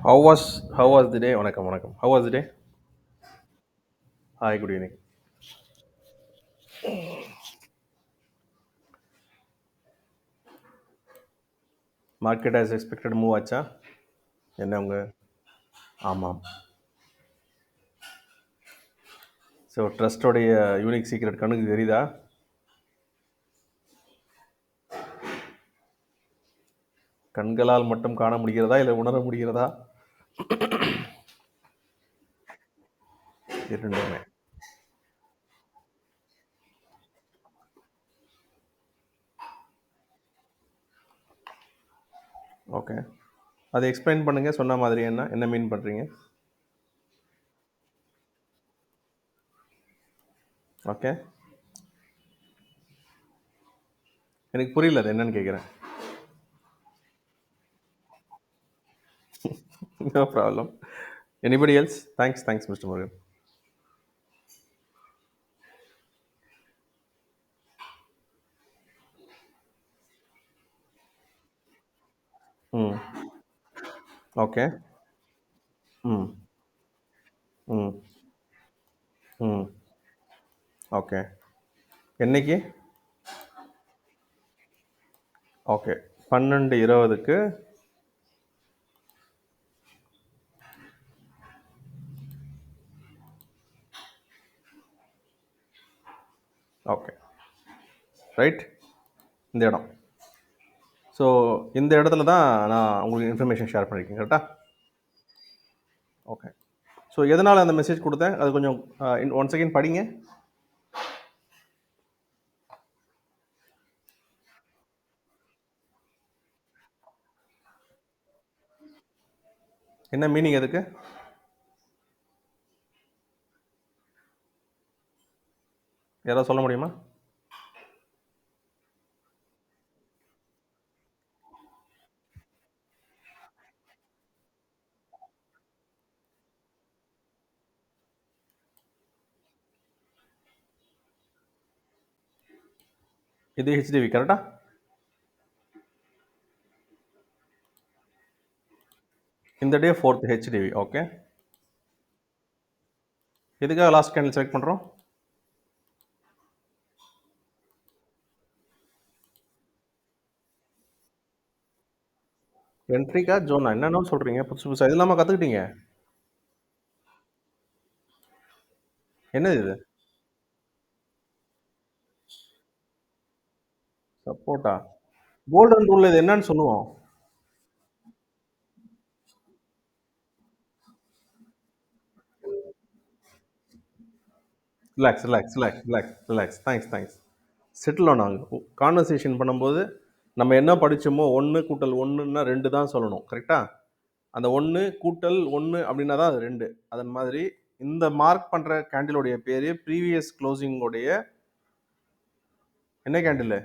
How was the day? வணக்கம் வணக்கம். How was the day? Hi, good evening. Market as expected move ஆச்சா? என்ன உங்க ஆமாம். ஸோ ட்ரஸ்டோடைய யூனிக் சீக்ரெட் கண்ணுக்கு தெரியுதா? கண்களால் மட்டும் காண முடிகிறதா இல்லை உணர முடிகிறதா? இரண்டுமே. ஓகே. அதை எக்ஸ்பிளைன் பண்ணுங்க. சொன்ன மாதிரி என்ன மீன் பண்றீங்க? ஓகே. எனக்கு புரியல அது என்னன்னு கேட்குறேன். No problem. Anybody else? Thanks mister Murugan. ம். ஓகே. ம். ம். ம். ஓகே. என்னைக்கு? ஓகே. 12:20க்கு ஓகே. ரைட். இந்த இடம். ஸோ இந்த இடத்துல தான் நான் உங்களுக்கு இன்ஃபர்மேஷன் ஷேர் பண்ணியிருக்கேன். கரெக்டா? ஓகே. ஸோ எதனால் அந்த மெசேஜ் கொடுத்தேன் அது கொஞ்சம் ஒன் செகண்ட் படிங்க. என்ன மீனிங் அதுக்கு? யாராவது சொல்ல முடியுமா? இது ஹெச்டிவி கரெக்டா? இந்த டே 4th ஹெச்டிவி. ஓகே. எதுக்காக லாஸ்ட் கேண்டில் செலக்ட் பண்ணுறோம்? என்ட்ரிக்கா ஜோனா? என்னென்ன சொல்கிறீங்க புதுசு புதுசாக? இது இல்லாமல் கற்றுக்கிட்டீங்க. என்னது இது? சப்போர்ட்டா? கோல்டன் ரூல் இது என்னன்னு சொல்லுவோம்? ரிலாக்ஸ். தேங்க்ஸ். செட்டில் ஆனாங்க. கான்வர்சேஷன் பண்ணும்போது நம்ம என்ன படித்தோமோ 1 கூட்டல் 1ன்னா 2 தான் சொல்லணும். கரெக்டா? அந்த 1 கூட்டல் 1 அப்படின்னா தான் அது 2. அதன் மாதிரி இந்த மார்க் பண்ணுற கேண்டிலோடைய பேர் ப்ரீவியஸ் க்ளோசிங்கோடைய என்ன கேண்டில்?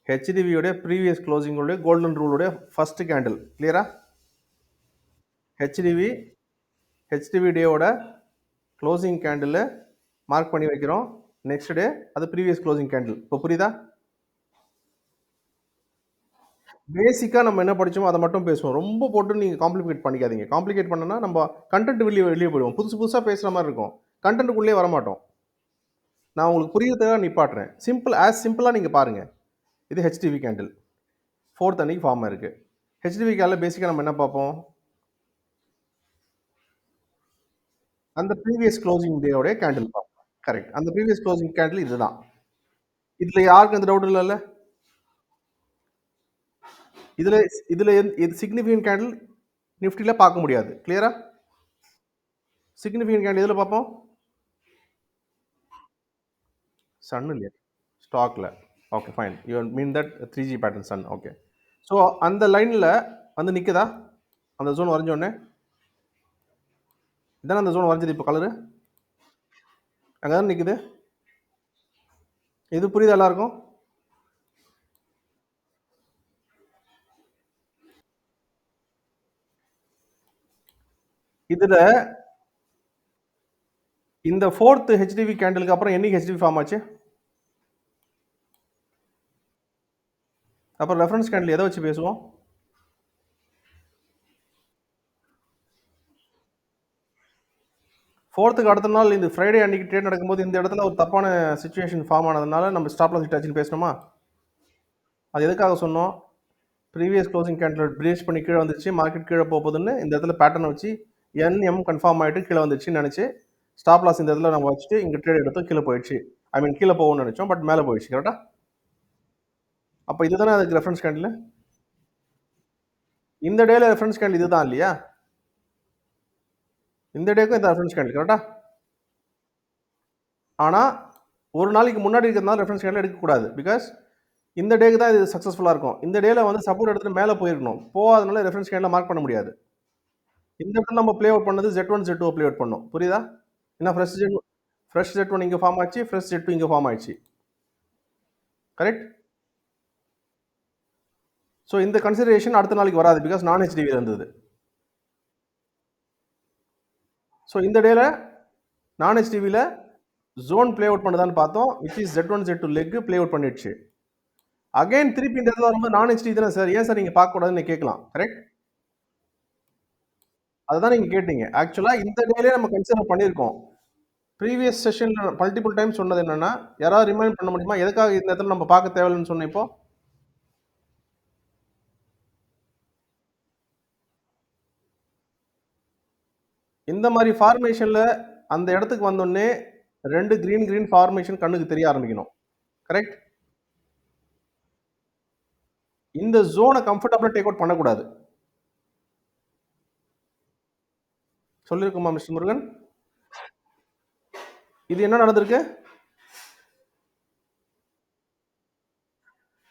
ஹெச்டிவியோடைய ப்ரீவியஸ் க்ளோசிங்கோடைய கோல்டன் ரூலோடைய ஃபர்ஸ்ட் கேண்டில். கிளியரா? ஹெச்டிவி டேயோட க்ளோசிங் கேண்டில் மார்க் பண்ணி வைக்கிறோம். நெக்ஸ்ட் டே அது ப்ரீவியஸ் க்ளோசிங் கேண்டில். இப்போ புரியுதா? பேசிக்காக நம்ம என்ன படித்தோமோ அதை மட்டும் பேசுவோம். ரொம்ப போட்டு நீங்கள் காம்ப்ளிகேட் பண்ணிக்காதீங்க. காம்ப்ளிகேட் பண்ணனா நம்ம கண்டென்ட் வெளியே போயிடுவோம். புதுசாக பேசுகிற மாதிரி இருக்கும். கண்டென்ட்டுக்குள்ளே வரமாட்டோம். நான் உங்களுக்கு புரியறதுக்காக நிப்பாட்டுறேன். சிம்பிளாக நீங்கள் பாருங்கள். இது ஹெச்டிவி கேண்டில் 4th அன்னைக்கு ஃபார்ம் இருக்குது. ஹெச்டிவி கேண்டில் பேசிக்காக நம்ம என்ன பார்ப்போம்? அந்த ப்ரீவியஸ் க்ளோசிங் டேயோடைய கேண்டில் பார்ப்போம். கரெக்ட். அந்த ப்ரீவியஸ் க்ளோசிங் கேண்டில் இதுதான். இதில் யாருக்கும் எந்த டவுட் இல்லைல்ல? இதில் இது சிக்னிஃபிகன்ட் கேண்டில் நிஃப்டியில் பார்க்க முடியாது. கிளியரா? சிக்னிஃபிகன்ட் கேண்டில் எதில் பார்ப்போம்? சன் இல்லையா? ஸ்டாக்கில். Okay fine. You mean that 3G pattern son. Okay. So அந்த லைனில் வந்து நிற்குதா? அந்த ஜோன் வரைஞ்சோடனே இதானே அந்த ஜோன் வரைஞ்சது. இப்போ கலரு அங்கே தான் நிற்குது. இது புரியுதா எல்லாருக்கும்? இதில் இந்த 4th ஹெச்டிவி கேண்டிலுக்கு அப்புறம் என்னைக்கு ஹெச்டிவி ஃபார்ம் ஆச்சு? அப்புறம் ரெஃபரன்ஸ் கேண்டில் எதை வச்சு பேசுவோம்? 4த்துக்கு அடுத்த நாள் இந்த ஃப்ரைடே அன்னைக்கு ட்ரேட் நடக்கும்போது இந்த இடத்துல ஒரு தப்பான சுச்சுவேஷன் ஃபார்ம் ஆனதுனால நம்ம ஸ்டாப் லாஸ் ஹிட் ஆச்சுன்னு பேசணுமா? அது எதுக்காக சொன்னோம்? ப்ரீவியஸ் க்ளோசிங் கேண்டில் பிரேஸ் பண்ணி கீழே வந்துச்சு, மார்க்கெட் கீழே போகுதுன்னு இந்த இடத்துல பேட்டர்னை வச்சு என்எம் கன்ஃபார்ம் ஆகிட்டு கீழே வந்துச்சுன்னு நினச்சி ஸ்டாப் லாஸ் இந்த இடத்துல நம்ம வச்சுட்டு இங்கே ட்ரேட் எடுத்து கீழே போயிடுச்சு. ஐ மீன் கீழே போகும்னு நினச்சோம், பட் மேலே போயிடுச்சு. கரெக்டாக? அப்போ இதுதானே அதுக்கு ரெஃபரன்ஸ் கேண்டில். இந்த டேல ரெஃபரன்ஸ் கேண்டில் இதுதான் இல்லையா? இந்த டேக்கும் இந்த ரெஃபரன்ஸ் கேண்டில். கரெக்டாக? ஆனால் ஒரு நாளைக்கு முன்னாடி இருக்கிறதுனால ரெஃபரன்ஸ் கேண்டில் எடுக்கக்கூடாது. பிகாஸ் இந்த டேக்கு தான் இது சக்ஸஸ்ஃபுல்லாக இருக்கும். இந்த டேல வந்து சப்போர்ட் எடுத்துட்டு மேலே போயிருக்கணும். போகாதனால ரெஃபரன்ஸ் கேண்டில் மார்க் பண்ண முடியாது. இந்த இடத்துல நம்ம ப்ளே அவுட் பண்ணது Z1 Z2 ப்ளே அவுட் பண்ணோம். புரியுதா? ஏன்னா ஃப்ரெஷ் Z1 இங்கே ஃபார்ம் ஆச்சு, ஃப்ரெஷ் Z2 இங்கே ஃபார்ம் ஆயிடுச்சு. கரெக்ட்? ஸோ இந்த கன்சிடரேஷன் அடுத்த நாளைக்கு வராது. பிகாஸ் நான் HDV இருந்தது. ஸோ இந்த டேல நான் HDVல ஜோன் ப்ளே அவுட் பண்ணுதான்னு பார்த்தோம். Which is Z1 Z2 leg play out பண்ணிடுச்சு. அகைன் திருப்பி இந்த இடத்துல வரும்போது நான் HDV தானே சார், ஏன் சார் நீங்கள் பார்க்கக்கூடாதுன்னு கேட்கலாம். கரெக்ட்? அதுதான் நீங்கள் கேட்டீங்க. ஆக்சுவலாக இந்த டேலே நம்ம கன்சிடர் பண்ணியிருக்கோம். ப்ரீவியஸ் செஷனில் மல்டிபிள் டைம் சொன்னது என்னன்னா, யாராவது ரிமைண்ட் பண்ண முடியுமா எதுக்காக இந்த இடத்துல நம்ம பார்க்க தேவையில்லைன்னு சொன்ன இப்போ? இந்த மாதிரி ஃபார்மேஷனில் அந்த இடத்துக்கு வந்தோடனே 2 கிரீன் ஃபார்மேஷன் கண்ணுக்கு தெரிய ஆரம்பிக்கணும். கரெக்ட்? இந்த ஜோனை கம்ஃபர்டபுளாக டேக் அவுட் பண்ணக்கூடாது. சொல்லியிருக்குமா மிஸ்டர் முருகன்? இது என்ன நடந்திருக்கு?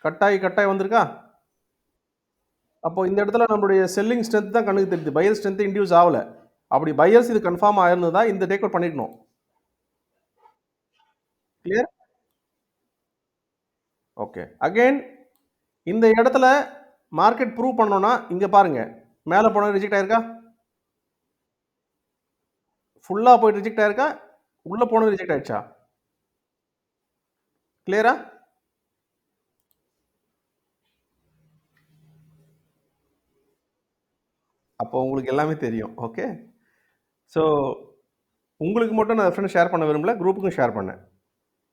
கட்டாய் வந்திருக்கா? அப்போ இந்த இடத்துல நம்மளுடைய செல்லிங் ஸ்ட்ரென்த் தான் கண்ணுக்கு தெரியுது. பையர் ஸ்ட்ரென்த் இன்டியூஸ் ஆகல. அப்படி பையர்ஸ் இது கன்ஃபார்ம் ஆயிருந்ததா இந்த டேக் அவுட் பண்ணிக்கணும். கிளியர்? ஓகே. அகைன் இந்த இடத்துல மார்க்கெட் ப்ரூவ் பண்ணோம்னா இங்க பாருங்க, மேலே போனது ரிஜெக்ட் ஆயிருக்கா? ஃபுல்லா போயிட்டு ரிஜெக்ட் ஆயிருக்கா? உள்ள போனது ரிஜெக்ட் ஆயிடுச்சா? கிளியரா? அப்போ உங்களுக்கு எல்லாமே தெரியும். ஓகே. ஸோ உங்களுக்கு மட்டும் நான் ரெஃபரன்ஸ் ஷேர் பண்ண விரும்பல, குரூப்புக்கும் ஷேர் பண்ணேன்.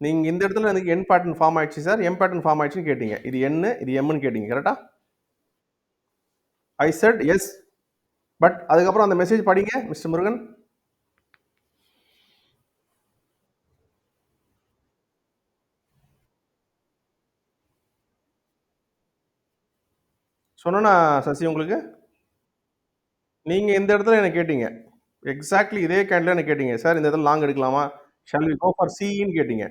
நீங்கள் இந்த இடத்துல எனக்கு என் பேட்டர்ன் ஃபார்ம் ஆயிடுச்சு சார், எம் பேட்டர்ன் ஃபார்ம் ஆயிடுச்சுன்னு கேட்டீங்க. இது என்ன, இது எம்னு கேட்டீங்க. கரெக்டா? ஐ செட் எஸ். பட் அதுக்கப்புறம் அந்த மெசேஜ் படிங்க மிஸ்டர் முருகன். சொன்னா சசி உங்களுக்கு நீங்க இந்த இடத்துல என்ன கேட்டீங்க, எக்ஸாக்ட்லி இதே கேண்டில் என்ன கேட்டீங்க, சார் இந்த இடத்துல லாங் எடுக்கலாமா, ஷால் வி கோ ஃபார் சின்னு கேட்டீங்க.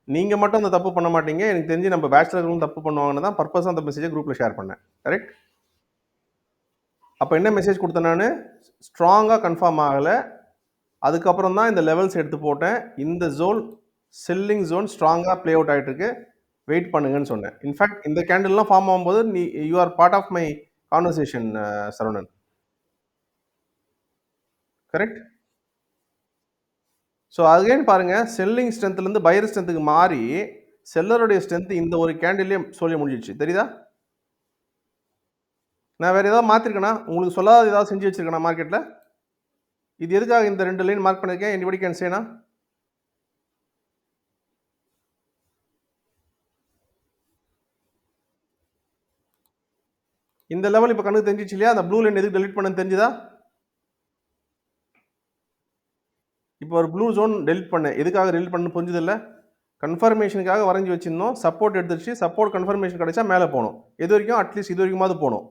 நீங்க மட்டும் அந்த தப்பு பண்ண மாட்டீங்க, எனக்கு தெரிஞ்சு நம்ம பேச்சுலர்களும் தப்பு பண்ணுவாங்கன்னு தான் பர்பஸாக அந்த மெசேஜை குரூப்ல ஷேர் பண்ணேன். கரெக்ட்? அப்போ என்ன மெசேஜ் கொடுத்தேன் நான், ஸ்ட்ராங்காக கன்ஃபார்ம் ஆகலை, அதுக்கப்புறம் தான் இந்த லெவல்ஸ் எடுத்து போட்டேன். இந்த ஜோன் செல்லிங் ஜோன் ஸ்ட்ராங்காக ப்ளே அவுட் ஆகிட்டு இருக்கு, வெயிட் பண்ணுங்கன்னு சொன்னேன். இன்ஃபேக்ட் இந்த கேண்டில்லாம் ஃபார்ம் ஆகும்போது நீ you are part of my conversation Saravanan. Correct? So again பாருங்க, செல்லிங் ஸ்ட்ரென்த்லேருந்து பையர் ஸ்ட்ரென்த்துக்கு மாறி செல்லருடைய ஸ்ட்ரென்த் இந்த ஒரு கேண்டில்லே சொல்லி முடிஞ்சிடுச்சு. தெரியுதா? நான் வேற ஏதாவது மாற்றிருக்கேனா, உங்களுக்கு சொல்லாத ஏதாவது செஞ்சு வச்சிருக்கேனா மார்க்கெட்டில்? இது எதுக்காக இந்த 2 லைன் மார்க் பண்ணியிருக்கேன்? எனிபடி கேன் சேனா? இந்த லெவல் இப்போ கண்ணுக்கு தெரிஞ்சிச்சு இல்லையா? அந்த ப்ளூ லைன் எதுக்கு டெலிட் பண்ணு தெரிஞ்சுதா? இப்போ ஒரு ப்ளூ ஜோன் டெலிட் பண்ணேன், எதுக்காக டெலிட் பண்ணு புரிஞ்சுது இல்லை? கன்ஃபர்மேஷனுக்காக வரைஞ்சி வச்சிருந்தோம், சப்போர்ட் எடுத்துருச்சு, சப்போர்ட் கன்ஃபர்மேஷன் கிடைச்சா மேலே போகணும். எது வரைக்கும்? அட்லீஸ்ட் இது வரைக்குமாவது போகணும்.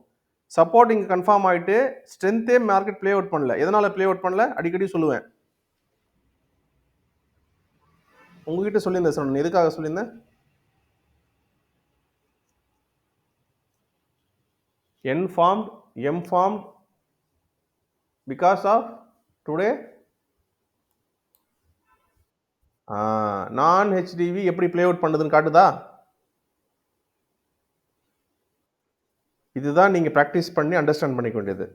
சப்போர்ட் இங்கே கன்ஃபார்ம் ஆகிட்டு ஸ்ட்ரென்த்தே மார்க்கெட் ப்ளே அவுட் பண்ணல. எதனால் ப்ளே அவுட் பண்ணல அடிக்கடி சொல்லுவேன். உங்ககிட்ட சொல்லியிருந்தேன் சார், எதுக்காக சொல்லியிருந்தேன்? N formed, M formed because of today நான் HDV எப்படி ப்ளே அவுட் பண்ணுதுன்னு காட்டுதா? இதுதான் நீங்கள் ப்ராக்டிஸ் பண்ணி அண்டர்ஸ்டாண்ட் பண்ணிக்க வேண்டியது.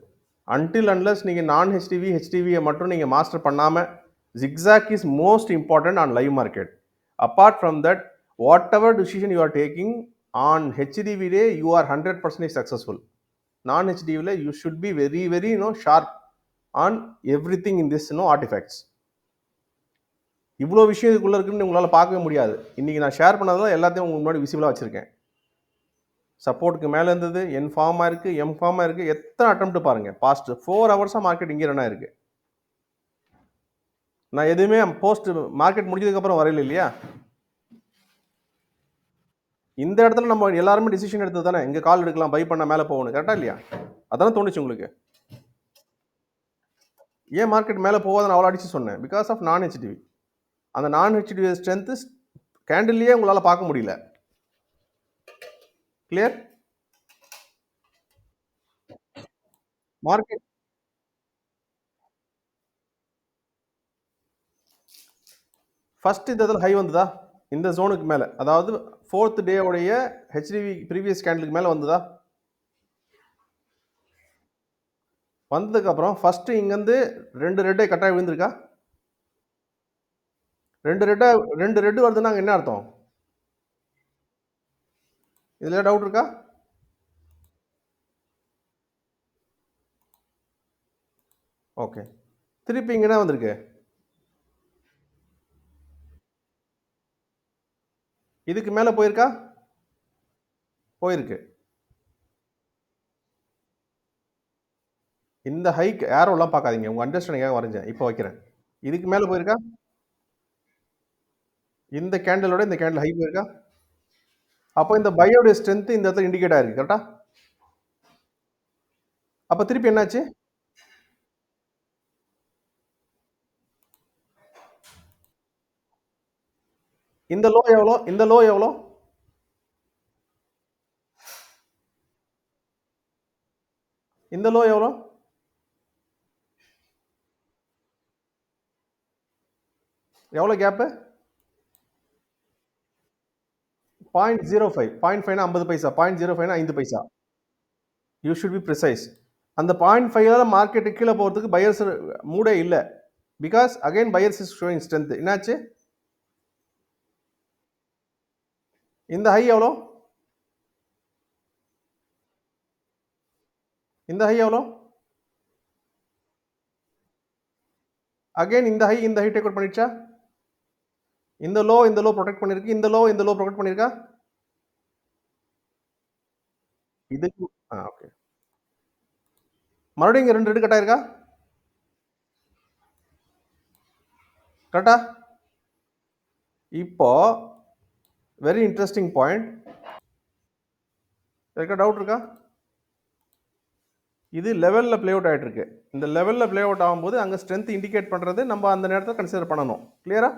அன்டில் அன்லஸ் நீங்கள் நான் HDVயை மட்டும் நீங்கள் மாஸ்டர் பண்ணாமல், zigzag is most important on live market. Apart from that, whatever decision you are taking on HDV day, you are 100% successful. நான் HDVயில் you should be very very sharp. On everything in this artifacts. இவ்வளோ விஷயம் இதுக்குள்ள இருக்குன்னு உங்களால் பார்க்கவே முடியாது. இன்னைக்கு நான் ஷேர் பண்ணதெல்லாம் எல்லாத்தையும் உங்களுக்கு முன்னாடி விசிபிளாக வச்சிருக்கேன். சப்போர்ட்டுக்கு மேலே இருந்தது, என் ஃபார்மாக இருக்கு, எம் ஃபார்மாக இருக்கு. எத்தனை அட்டெம்ப்ட் பாருங்க. பாஸ்ட் 4 ஹவர்ஸாக மார்க்கெட் இங்கே ரன் ஆயிருக்கு. நான் எதுவுமே போஸ்ட் மார்க்கெட் முடிஞ்சதுக்கு அப்புறம் வரையில இல்லையா? இந்த இடத்துல நம்ம எல்லாருமே டிசிஷன் எடுத்தது தானே, இங்க கால் எடுக்கலாம், பை பண்ண மேலே போகணும். கரெக்டா இல்லையா? அதானே தோணுச்சு உங்களுக்கு? ஏன் மார்க்கெட் மேலே போகாதுன்னு அவ்வளோ அடிச்சு சொன்னேன்? பிகாஸ் ஆஃப் நான் ஹெச்டிவி. அந்த நான் ஹெச்டிவி ஸ்ட்ரென்த் கேண்டில்லையே உங்களால் பார்க்க முடியல. கிளியர்? மார்க்கெட் ஃபர்ஸ்ட் இந்த இடத்துல ஹை வந்ததா? இந்த ஜோனுக்கு மேலே, அதாவது 4th டே உடைய ஹெச்டிவி ப்ரீவியஸ் கேண்டிலுக்கு மேலே வந்ததா? வந்ததுக்கு அப்புறம் ஃபர்ஸ்ட் இங்கேருந்து 2 ரெட்டை கட்டாயம் விழுந்திருக்கா? 2 ரெட்டு வருதுன்னா அங்கே என்ன அர்த்தம்? இதில் டவுட் இருக்கா? ஓகே. திருப்பி இங்கே என்ன வந்திருக்கு? இதுக்கு மேலே போயிருக்கா? போயிருக்கு. இந்த ஹைக் ஏரோலாம் பார்க்காதீங்க, உங்கள் அண்டர்ஸ்டாண்டிங்காக வரைஞ்சேன். இப்போ வைக்கிறேன். இதுக்கு மேலே போயிருக்கா? இந்த கேண்டலோட இந்த கேண்டில் ஹை போயிருக்கா? அப்போ இந்த பையோட ஸ்ட்ரென்த் இந்த இடத்துல இண்டிகேட் ஆயிருக்கு. கரெக்டா? அப்போ திருப்பி என்னாச்சு? இந்த லோ எவ்வளோ? இந்த லோ எவ்வளோ? இந்த லோ எவ்வளோ? எவ்வளோ கேப்பு? 0.05. 0.5னா 50 பைசா, 0.05னா 5 பைசா. You should be precise. அந்த 0.5 மார்க்கெட்டு கீழே போகிறதுக்கு பையர்ஸ் மூடே இல்லை. Because again buyers is showing strength. என்னாச்சு? இந்த ஹை எவ்வளோ? இந்த ஹை எவ்வளோ? அகைன் இந்த ஹை டேக் அவுட் பண்ணிடுச்சா? இந்த லோ ப்ரொடெக்ட் பண்ணிருக்கு. இந்த லோ ப்ரொடெக்ட் பண்ணிருக்கா? இதுக்கு ஓகே. மறுபடியும் இங்க 2 ரெட் கட் ஆயிருக்கா? கரெக்டா? இப்போ வெரி இன்ட்ரெஸ்டிங் பாயிண்ட். இருக்கா டவுட் இருக்கா? இது லெவலில் ப்ளே அவுட் ஆகிட்டு இருக்கு. இந்த லெவலில் ப்ளே அவுட் ஆகும்போது அங்கே ஸ்ட்ரென்த் இண்டிகேட் பண்ணுறது நம்ம அந்த நேரத்தில் கன்சிடர் பண்ணணும். கிளியரா?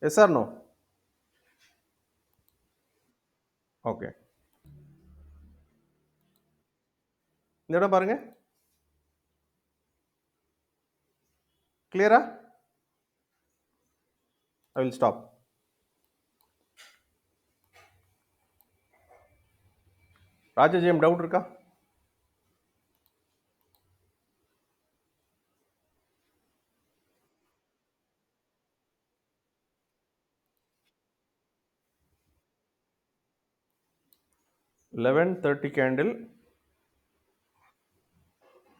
Yes or no? ஓகே. இந்த இடம் பாருங்க. கிளியரா? I will stop. Rajajayam doubt இருக்கா? $11:30 கேண்டில்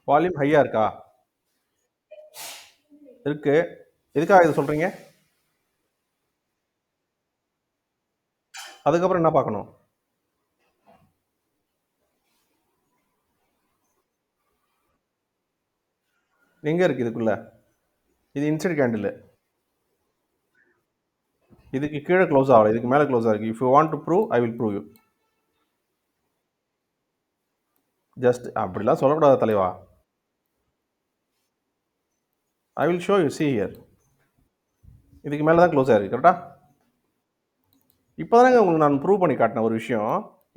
வால்யூம் ஹையா இருக்கா? இருக்கு. எதுக்காக இது சொல்றீங்க? அதுக்கப்புறம் என்ன பார்க்கணும்? எங்க இருக்கு இதுக்குள்ள? இது இன்சைட் கேண்டில். இதுக்கு கீழே க்ளோஸ் ஆகல, இதுக்கு மேலே க்ளோஸ் ஆகிருக்கு. If you want to prove, I will prove you. Just அப்படிலாம் சொல்லக்கூடாது தலைவா. I will show you. See here. இதுக்கு மேலே தான் க்ளோஸ் ஆகிருக்கு. கரெக்டா? இப்போ தானே உங்களுக்கு நான் ப்ரூவ் பண்ணி காட்டினேன் ஒரு விஷயம்.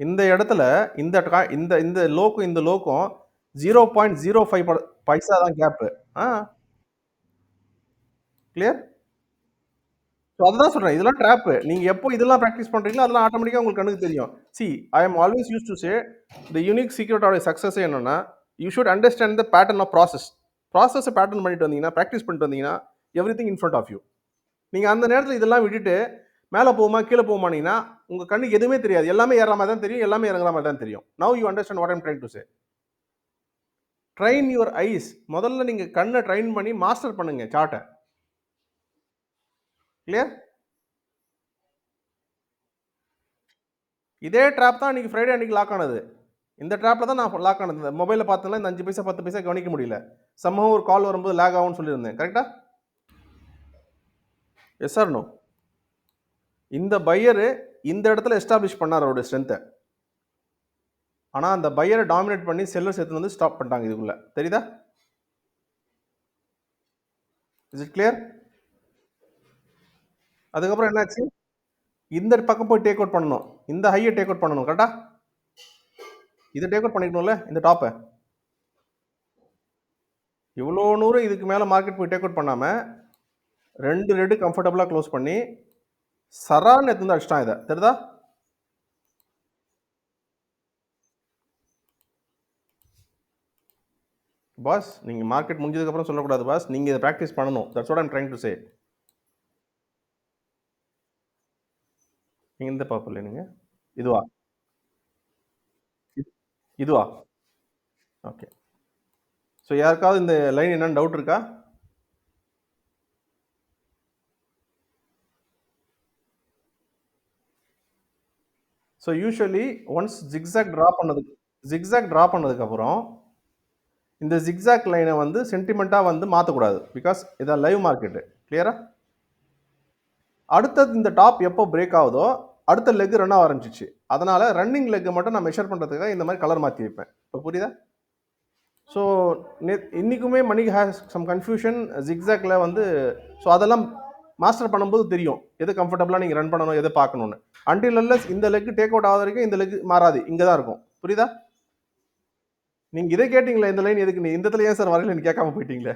இந்த இடத்துல இந்த இந்த இந்த லோக்கும் இந்த லோக்கும் 0.05 பைசா தான் கேப்பு. கிளியர்? ஸோ அதுதான் சொல்கிறேன், இதெல்லாம் ட்ராப்பு. நீங்கள் எப்போ இதெல்லாம் ப்ராக்டிஸ் பண்ணுறீங்களோ அதெல்லாம் ஆட்டோமேட்டிக்காக உங்களுக்கு கண்ணுக்கு தெரியும். See, I am always use to say the unique சீக்ரெட்டோட சக்ஸஸ் என்னன்னா, you should understand the pattern of process. ப்ராசஸை பேட்டர்ன் பண்ணிட்டு வந்தீங்கன்னா, ப்ராக்டிஸ் பண்ணிட்டு வந்தீங்கன்னா, everything in front of you. நீங்கள் அந்த நேரத்தில் இதெல்லாம் விட்டுட்டு மேலே போகுமா கீழே போகுமானீங்கன்னா உங்கள் கண்ணுக்கு எதுவுமே தெரியாது. எல்லாமே ஏற மாதிரி தான் தெரியும், எல்லாமே இறங்குற மாதிரி தான் தெரியும். Now you understand what I'm trying to say. Train your eyes. முதல்ல நீங்க கண்ணை ட்ரெயின் பண்ணி மாஸ்டர் பண்ணுங்க சார்ட்டை. கிளியர்? இதே ட்ராப் தான் இன்னைக்கு ஃப்ரைடே அன்னைக்கு லாக் ஆனது. இந்த ட்ராப்ல தான் நான் லாக் ஆனது. இந்த மொபைல பார்த்ததுல இந்த 5 பைசா 10 பைசா கவனிக்க முடியல. சம்பவம் ஒரு கால் வரும்போது லேக் ஆகும்னு சொல்லியிருந்தேன். கரெக்டா? Yes or no? இந்த பையர் இந்த இடத்துல எஸ்டாப்ளிஷ் பண்ணார் அவருடைய ஸ்ட்ரென்த்தை. ஆனா அந்த பையரை டாமினேட் பண்ணி செல்லர்ஸ் எடுத்து வந்து ஸ்டாப் பண்ணிட்டாங்க இதுக்குள்ள. தெரியுதா? Is it clear? அதுக்கப்புறம் என்னாச்சு? இந்த பக்கம் போய் டேக் அவுட் பண்ணணும். இந்த ஹையை டேக் அவுட் பண்ணணும். கரெக்டா? இதை டேக் அவுட் பண்ணிக்கணும்ல இந்த டாப்பை. இவ்வளோ நூறு இதுக்கு மேலே மார்க்கெட் போய் டேக் அவுட் பண்ணாம 2 ரெட்டு கம்ஃபர்டபுளாக க்ளோஸ் பண்ணி சரான்னு எடுத்து வந்து அடிச்சிட்டான் இதை. தெரியுதா? பாஸ் நீங்க மார்க்கெட் முடிஞ்சதுக்கு அப்புறம் சொல்லக்கூடாது பாஸ். நீங்க இதை ப்ராக்டிஸ் பண்ணணும். That's what I'm trying to say. நீங்க எந்த பாப்பல நீங்க? இதுவா? இதுவா? ஓகே. ஸோ யாருக்காவது இந்த லைன் என்னன்னு டவுட் இருக்கா? So usually once zigzag draw பண்ணதுக்கு அப்புறம் இந்த ஜிக்ஸாக் லைனை வந்து சென்டிமெண்ட்டாக வந்து மாற்றக்கூடாது. பிகாஸ் இதான் லைவ் மார்க்கெட்டு. கிளியரா? அடுத்தது இந்த டாப் எப்போ பிரேக் ஆகுதோ அடுத்த லெக் ரன் ஆக ஆரம்பிச்சிச்சு. அதனால ரன்னிங் லெக்கை மட்டும் நான் மெஷர் பண்ணுறதுக்காக இந்த மாதிரி கலர் மாற்றி வைப்பேன். இப்போ புரியுதா? ஸோ இன்றைக்குமே மணி ஹேஸ் சம் கன்ஃபியூஷன் ஜிக்ஸாக்ல வந்து. ஸோ அதெல்லாம் மாஸ்டர் பண்ணும்போது தெரியும் எது கம்ஃபர்டபுளாக நீங்கள் ரன் பண்ணணும் எதை பார்க்கணுன்னு. அன்டில் அல்லஸ் இந்த லெக் டேக் அவுட் ஆகாத வரைக்கும் இந்த லெக் மாறாது. இங்கே தான் இருக்கும். புரியுதா? நீங்கள் இதை கேட்டிங்களா இந்த லைன் எதுக்கு நீ இந்த இடத்துல ஏன் சார் வரையில கேட்காம போயிட்டீங்களே?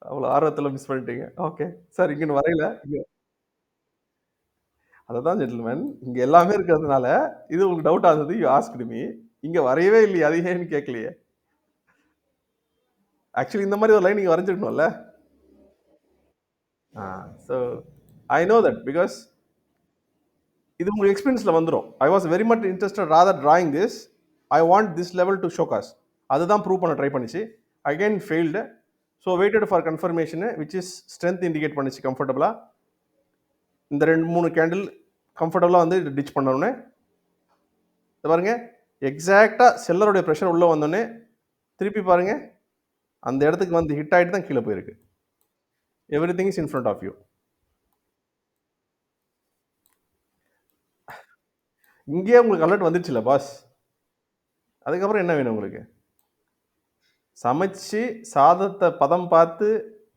அவ்வளோ ஆர்வத்தில் மிஸ் பண்ணிட்டீங்க. ஓகே சார் இங்கே வரையில அதுதான் ஜென்டில்மேன் இங்கே எல்லாமே இருக்கிறதுனால இது உங்களுக்கு டவுட் ஆகுது. You asked me. இங்கே வரையவே இல்லையே அது ஏன்னு கேட்கலையே. ஆக்சுவலி இந்த மாதிரி ஒரு லைன் நீங்கள் வரைஞ்சிருக்கணும்ல. So I know that because இது உங்களுக்கு எக்ஸ்பீரியன்ஸில் வந்துடும். I was very much interested rather drawing this. I want this level to showcase. அதுதான் ப்ரூவ் பண்ண ட்ரை பண்ணிச்சு. Again failed. So waited for confirmation which is strength indicate பண்ணிச்சு கம்ஃபர்டபுளாக. இந்த 2-3 கேண்டில் கம்ஃபர்டபுளாக வந்து டிச் பண்ணோன்னே பாருங்க எக்ஸாக்டாக செல்லருடைய ப்ரெஷர் உள்ளே வந்தோடனே திருப்பி பாருங்க அந்த இடத்துக்கு வந்து ஹிட் ஆகிட்டு தான் கீழே போயிருக்கு. Everything is in front of you. இங்கேயே உங்களுக்கு அலர்ட் வந்துருச்சுல பாஸ். அதுக்கப்புறம் என்ன வேணும் உங்களுக்கு? சமைச்சு சாதத்தை பதம் பார்த்து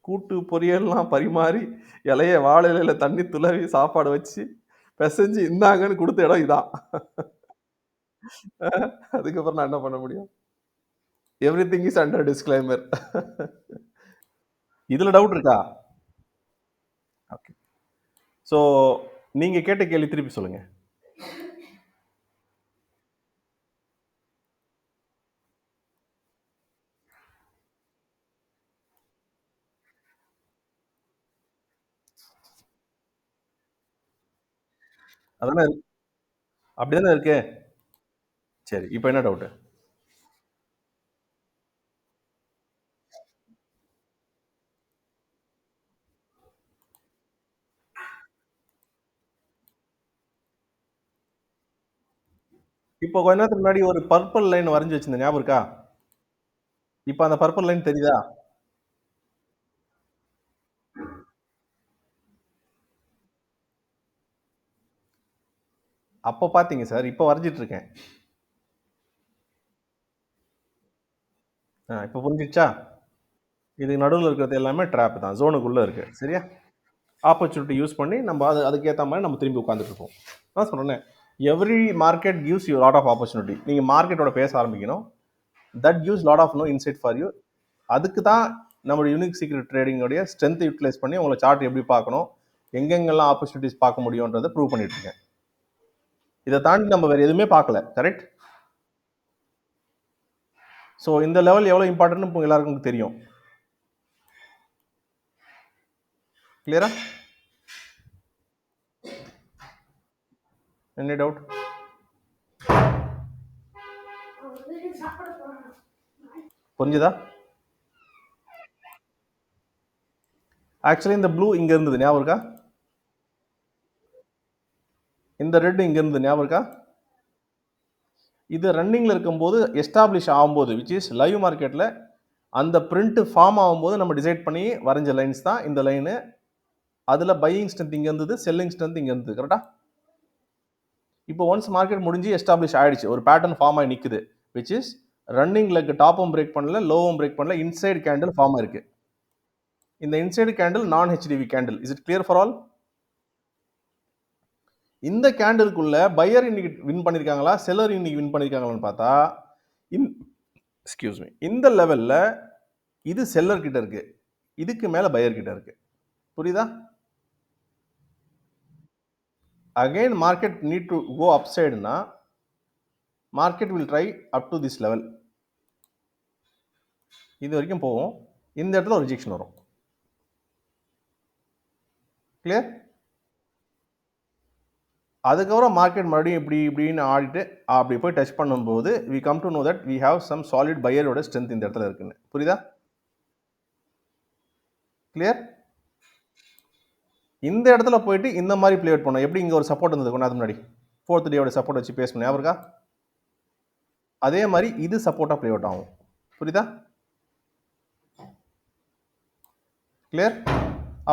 கூட்டு பொரியல்லாம் பரிமாறி இலைய வாழை இலையில தண்ணி துளவி சாப்பாடு வச்சு பிசைஞ்சு இந்தாங்கன்னு கொடுத்த இடம் இதான். அதுக்கப்புறம் நான் என்ன பண்ண முடியும்? Every thing is under disclaimer. இதுல டவுட் இருக்கா? ஓகே. ஸோ நீங்க கேட்ட கேள்வி திருப்பி சொல்லுங்க. அதானே அப்படிதானே இருக்கு. சரி இப்போ என்ன டவுட்? இப்போ கொஞ்ச நேரத்துக்கு முன்னாடி ஒரு பர்பிள் லைன் வரைஞ்சி வச்சிருந்தேன் ஞாபகம் இருக்கா? இப்போ அந்த பர்பிள் லைன் தெரியுதா? அப்போ பாத்தீங்க சார். இப்போ வரைஞ்சிட்டு இருக்கேன். இப்போ புரிஞ்சிச்சா? இது நடுவில் இருக்கிறது எல்லாமே ட்ராப் தான். ஜோனுக்குள்ளே இருக்கு. சரியா? ஆப்பர்ச்சுனிட்டி யூஸ் பண்ணி நம்ம அதுக்கேற்ற மாதிரி நம்ம திரும்பி உட்காந்துட்டு இருப்போம். நான் சொன்னேன் every market gives you lot of opportunity. நீங்கள் மார்க்கெட்டோட பேச ஆரம்பிக்கணும். That gives lot of no insight for you. அதுக்கு தான் நம்மளோட யூனிக் சீக்ரெட் ட்ரேடிங்கோடைய ஸ்ட்ரென்த்தை யூட்டிலைஸ் பண்ணி உங்களை சார்ட் எப்படி பார்க்கணும், எங்கெங்கெல்லாம் ஆப்பர்ச்சுனிட்டிஸ் பார்க்க முடியுன்றதை ப்ரூவ் பண்ணிட்டு இருக்கேன். இதை தாண்டி நம்ம வேறு எதுவுமே பார்க்கல. கரெக்ட்? ஸோ இந்த லெவல் எவ்வளோ இம்பார்ட்டன்ட்னு இப்போ எல்லாருக்கும் தெரியும். கிளியரா? Any doubt? புரிஞ்சுதா? ஆக்சுவலி இந்த ப்ளூ இங்க இருந்தது, ஞாபகம் இருக்கா? இந்த ரெட் இங்க இருந்தது, ஞாபகம் இருக்கா? இது ரன்னிங்ல இருக்கும்போது எஸ்டாப்ளிஷ் ஆகும்போது, விச் இஸ் லைவ் மார்க்கெட்ல அந்த பிரிண்ட் ஃபார்ம் ஆகும்போது நம்ம டிசைட் பண்ணி வரைஞ்ச லைன்ஸ் தான் இந்த லைனு. அதுல பையிங் ஸ்ட்ரென்த் இங்க இருந்தது, செல்லிங் ஸ்ட்ரென்த் இங்க இருந்தது. கரெக்டா? இப்போ ஒன்ஸ் மார்க்கெட் முடிஞ்சு எஸ்டாப்ளிஷ் ஆயிடுச்சு, ஒரு பேட்டர்ன் ஃபார்ம் ஆகி நிக்குது, விச் இஸ் ரன்னிங் லெக் டாப்பும் பிரேக் பண்ணல, லோவும் பிரேக் பண்ணல, இன்சைடு கேண்டில் ஃபார்ம் ஆயிருக்கு. இந்த இன்சைடு கேண்டில் நான் HDV candle. Is it clear for all? இந்த கேண்டிலுக்குள்ள பையர் இன்னைக்கு வின் பண்ணிருக்காங்களா, செல்லர் இன்னைக்கு வின் பண்ணிருக்காங்களான்னு பார்த்தா, எக்ஸ்கியூஸ் மீ, இந்த லெவல்ல இது செல்லர் கிட்ட இருக்கு, இதுக்கு மேல பையர் கிட்ட இருக்கு. புரியுதா? Again market need to go up சைடுனா market will try up to this level. இது வரைக்கும் போவோம், இந்த இடத்துல ஒரு ரிஜெக்ஷன் வரும். கிளியர்? அதுக்கப்புறம் மார்க்கெட் மறுபடியும் இப்படி இப்படின்னு ஆடிட்டு அப்படி போய் டச் பண்ணும்போது we come to know that we have some solid பையரோட ஸ்ட்ரென்த் இந்த இடத்துல இருக்குன்னு. புரியுதா? கிளியர்? இந்த இடத்துல போயிட்டு இந்த மாதிரி பிளே அவுட் பண்ணோம். எப்படி இங்க ஒரு சப்போர்ட் இருந்தது கொஞ்ச முன்னாடி, ஃபோர்த் டேயோட சப்போர்ட் வச்சு பேசணும், ஞாபகம் இருக்கா? அதே மாதிரி இது சப்போர்ட்டா பிளே அவுட் ஆகும். புரியுதா? கிளியர்?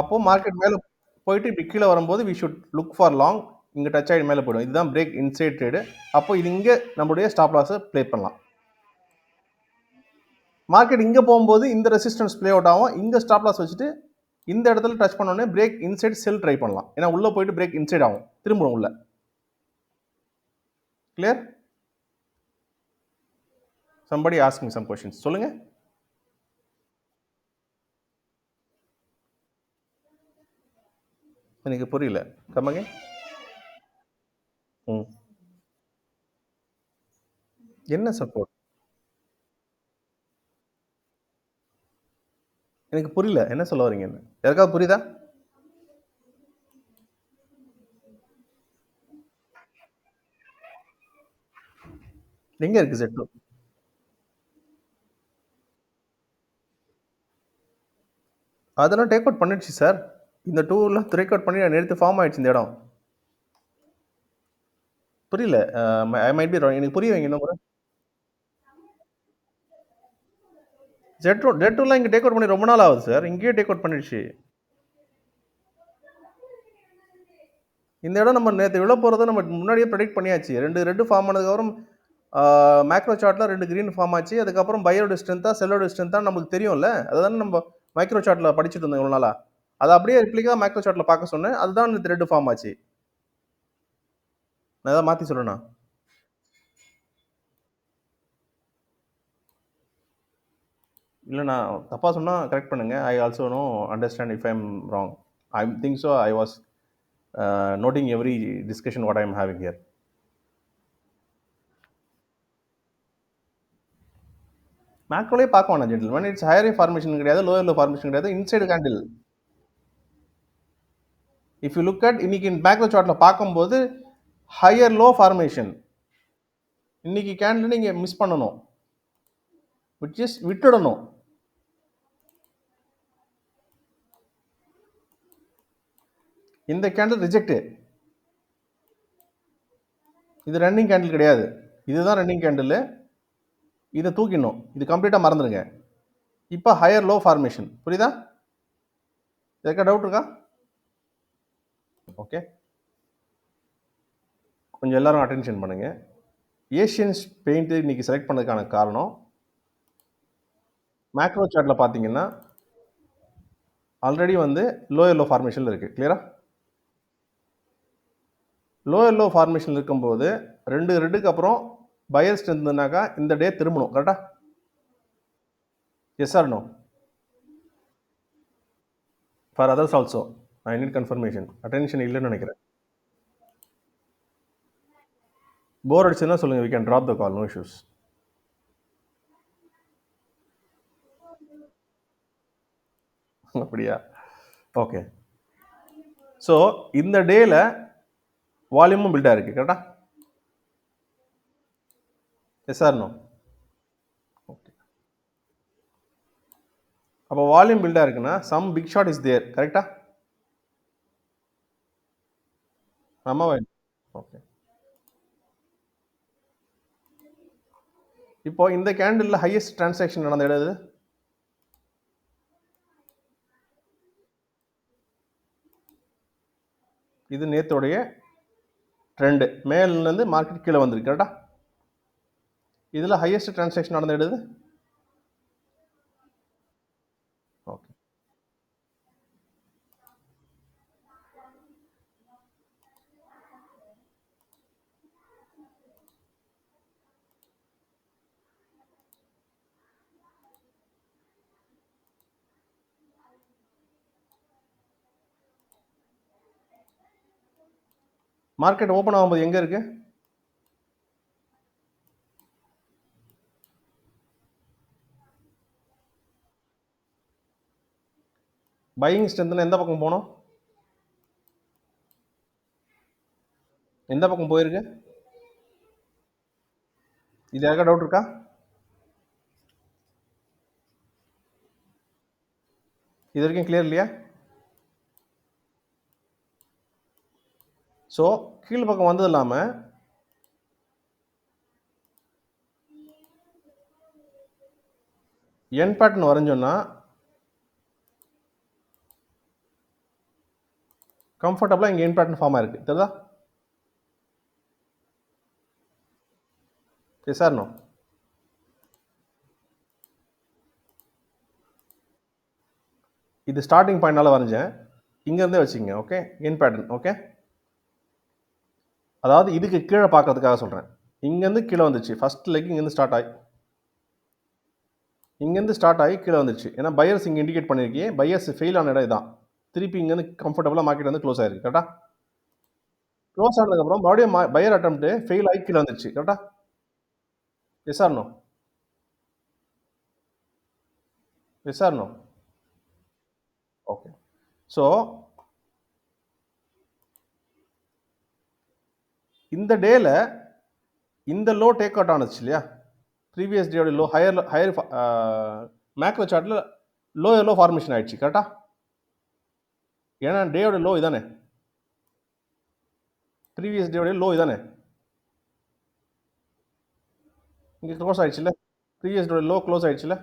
அப்போ மார்க்கெட் மேல போயிட்டு இப்படி கீழே வரும்போது we should look for long. இங்க டச் ஆகி மேலே போயிடும். இதுதான் பிரேக் இன்சைட் ட்ரேடு. அப்போ இது இங்க நம்மளுடைய ஸ்டாப் லாஸ் ப்ளே பண்ணலாம். மார்க்கெட் இங்க போகும்போது இந்த ரெசிஸ்டன்ஸ் ப்ளே அவுட் ஆகும். இங்க ஸ்டாப் லாஸ் வச்சுட்டு இந்த இடத்துல டச் பண்ணோடனே பிரேக் இன்சைட் செல் ட்ரை பண்ணலாம். ஏன்னா உள்ள போயிட்டு பிரேக் இன்சைட் ஆகும், திரும்பவும் உள்ள. Clear? somebody ask me some questions. சொல்லுங்க. எனக்கு புரியல. come again. என்ன சப்போர்ட்? எனக்கு புரியல, என்ன சொல்ல வரீங்க? யாருக்காவது புரியுதா? எங்க இருக்கு Z2? அதெல்லாம் டேக் அவுட் பண்ணிடுச்சு சார். இந்த டூலாம் டேக் அவுட் பண்ணி நேற்று ஃபார்ம் ஆயிடுச்சு இந்த இடம். புரியல. I might be wrong. எனக்கு புரிய வைங்க இன்னும் கூட. Z2லாம் இங்க டேக் அவுட் பண்ணி ரொம்ப நாள் ஆகுது சார். இங்கேயே டேக் அவுட் பண்ணிடுச்சு. இந்த இடம் நம்ம நேற்று விழ போகிறத நம்ம முன்னாடியே ப்ரெடிக்ட் பண்ணியாச்சு. ரெண்டு ஃபார்ம் ஆனதுக்கப்புறம் மேக்ரோ சார்ட்டில் 2 கிரீன் ஃபார்ம் ஆச்சு. அதுக்கப்புறம் பையரோட ஸ்ட்ரென்த்தா செல்லோட ஸ்ட்ரென்த்தா நமக்கு தெரியும்ல. அதுதானே நம்ம மைக்ரோ சார்ட்டில் படிச்சுட்டு இருந்தோம் இவ்வளோ நாளா. அதை அப்படியே ரிப்ளிகா மேக்ரோ சார்ட்டில் பார்க்க சொன்னேன். அதுதான் இந்த 2 ஃபார்ம் ஆச்சு. நான் ஏதாவது மாற்றி சொல்லணும்? இல்லை, நான் தப்பாக சொன்னால் கரெக்ட் பண்ணுங்க. I also know understand if I am wrong. I think so. I was noting every discussion what I am having here. மேக்ரோலே பார்க்க வேணாம் ஜென்டில்மேன். இட்ஸ் ஹையர் ஃபார்மேஷன் கிடையாது, லோயர் ஃபார்மேஷன் கிடையாது, inside candle. If you look at இன்னைக்கு macro சார்ட்ல பார்க்கும்போது higher low formation. இன்னைக்கு candle நீங்க மிஸ் பண்ணணும், விச் இஸ் விட்டுடணும். இந்த கேண்டில் ரிஜெக்ட். இது ரன்னிங் கேண்டில் கிடையாது, இதுதான் ரன்னிங் கேண்டில். இதை தூக்கிடணும், இது கம்ப்ளீட்டா மறந்துடுங்க. இப்போ ஹையர் லோ ஃபார்மேஷன். புரியுதா? எதுக்கா டவுட் இருக்கா? ஓகே, கொஞ்சம் எல்லாரும் அட்டென்ஷன் பண்ணுங்க. ஏஷியன்ஸ் பெயிண்ட் இன்னைக்கு செலக்ட் பண்ணதுக்கான காரணம், மேக்ரோ சார்ட்ல பார்த்தீங்கன்னா ஆல்ரெடி வந்து லோயர் லோ ஃபார்மேஷன்ல இருக்கு. கிளியரா? லோயர் லோ ஃபார்மேஷன் இருக்கும்போது ரெண்டு ரெட்டுக்கு அப்புறம் பையர் ஸ்ட்ரென்த் இருந்ததுனாக்கா இந்த டே திரும்பணும். கரெக்டா? Yes or no? For others also I need confirmation. Attention இல்லைன்னு நினைக்கிறேன். போர் அடிச்சுன்னா சொல்லுங்க, we can drop the call, no issues. அப்படியா? ஓகே. ஸோ இந்த டேல வால்யூமும் பில்ட் ஆயிருக்கு. கரெக்டா? Yes or no? ஓகே. அப்போ வால்யூம் பில்டாக இருக்குன்னா some big shot is there, கரெக்டா? ஆமாவா? ஓகே. இப்போ இந்த கேண்டில் ஹையஸ்ட் டிரான்சாக்ஷன் நடந்த இடம் எது? இது நேத்தோடைய ட்ரெண்டு, மேலேருந்து மார்க்கெட் கீழே வந்திருக்கு, கரெக்டா? இதில் ஹையஸ்ட் டிரான்சாக்ஷன் நடந்த இடம் எது? ஓகே. மார்க்கெட் ஓப்பன் ஆகும்போது எங்கே இருக்கு? பையிங் ஸ்ட்ரென்த்னா எந்த பக்கம் போனோம்? எந்த பக்கம் போயிருக்கு? இது யாருக்கா டவுட் இருக்கா? இது வரைக்கும் கிளியர் இல்லையா? ஸோ கீழ் பக்கம் வந்தது இல்லாமல் என் பேட்டர்ன் வரைஞ்சோன்னா கம்ஃபர்டபுளாக இங்கே என் பேட்டர்ன் ஃபார்ம் ஆயிருக்கு, தெரியுதா? Yes or no? இது ஸ்டார்டிங் பாயிண்ட்னால வரைஞ்சேன், இங்கேருந்தே வச்சுக்கங்க. ஓகே, என் பேட்டர்ன். ஓகே, அதாவது இதுக்கு கீழே பார்க்கறதுக்காக சொல்கிறேன். இங்கேருந்து கீழே வந்துச்சு, ஃபர்ஸ்ட் லெக் இங்கேருந்து ஸ்டார்ட் ஆகி கீழே வந்துச்சு. ஏன்னா பையர்ஸ் இங்கே இண்டிகேட் பண்ணியிருக்கே, பையர்ஸ் ஃபெயில் ஆன இடம் இதான். திருப்பி இங்கேருந்து கம்ஃபர்டபுளாக மார்க்கெட் வந்து க்ளோஸ் ஆயிருக்கு, கரெக்டா? க்ளோஸ் ஆனதுக்கப்புறம் மறுபடியும் பையர் அட்டம்ப்ட் ஃபெயில் ஆகி கீழே வந்துச்சு, கரெக்டா? Yes or no? Yes or no? Okay. So இந்த டேல இந்த லோ டேக் அவுட் ஆனச்சு இல்லையா? ப்ரீவியஸ் டேயோட லோ ஹையர் மேக்ரோ சார்ட்டில் லோ ஃபார்மேஷன் ஆயிடுச்சு, கரெக்டா? ஏன்னா டேயோட லோ இதானே, ப்ரீவியஸ் டேயோட லோ இதானே, இங்கே க்ளோஸ் ஆயிடுச்சுல்ல, ப்ரீவியஸ் டேயோட லோ க்ளோஸ் ஆயிடுச்சுல்ல.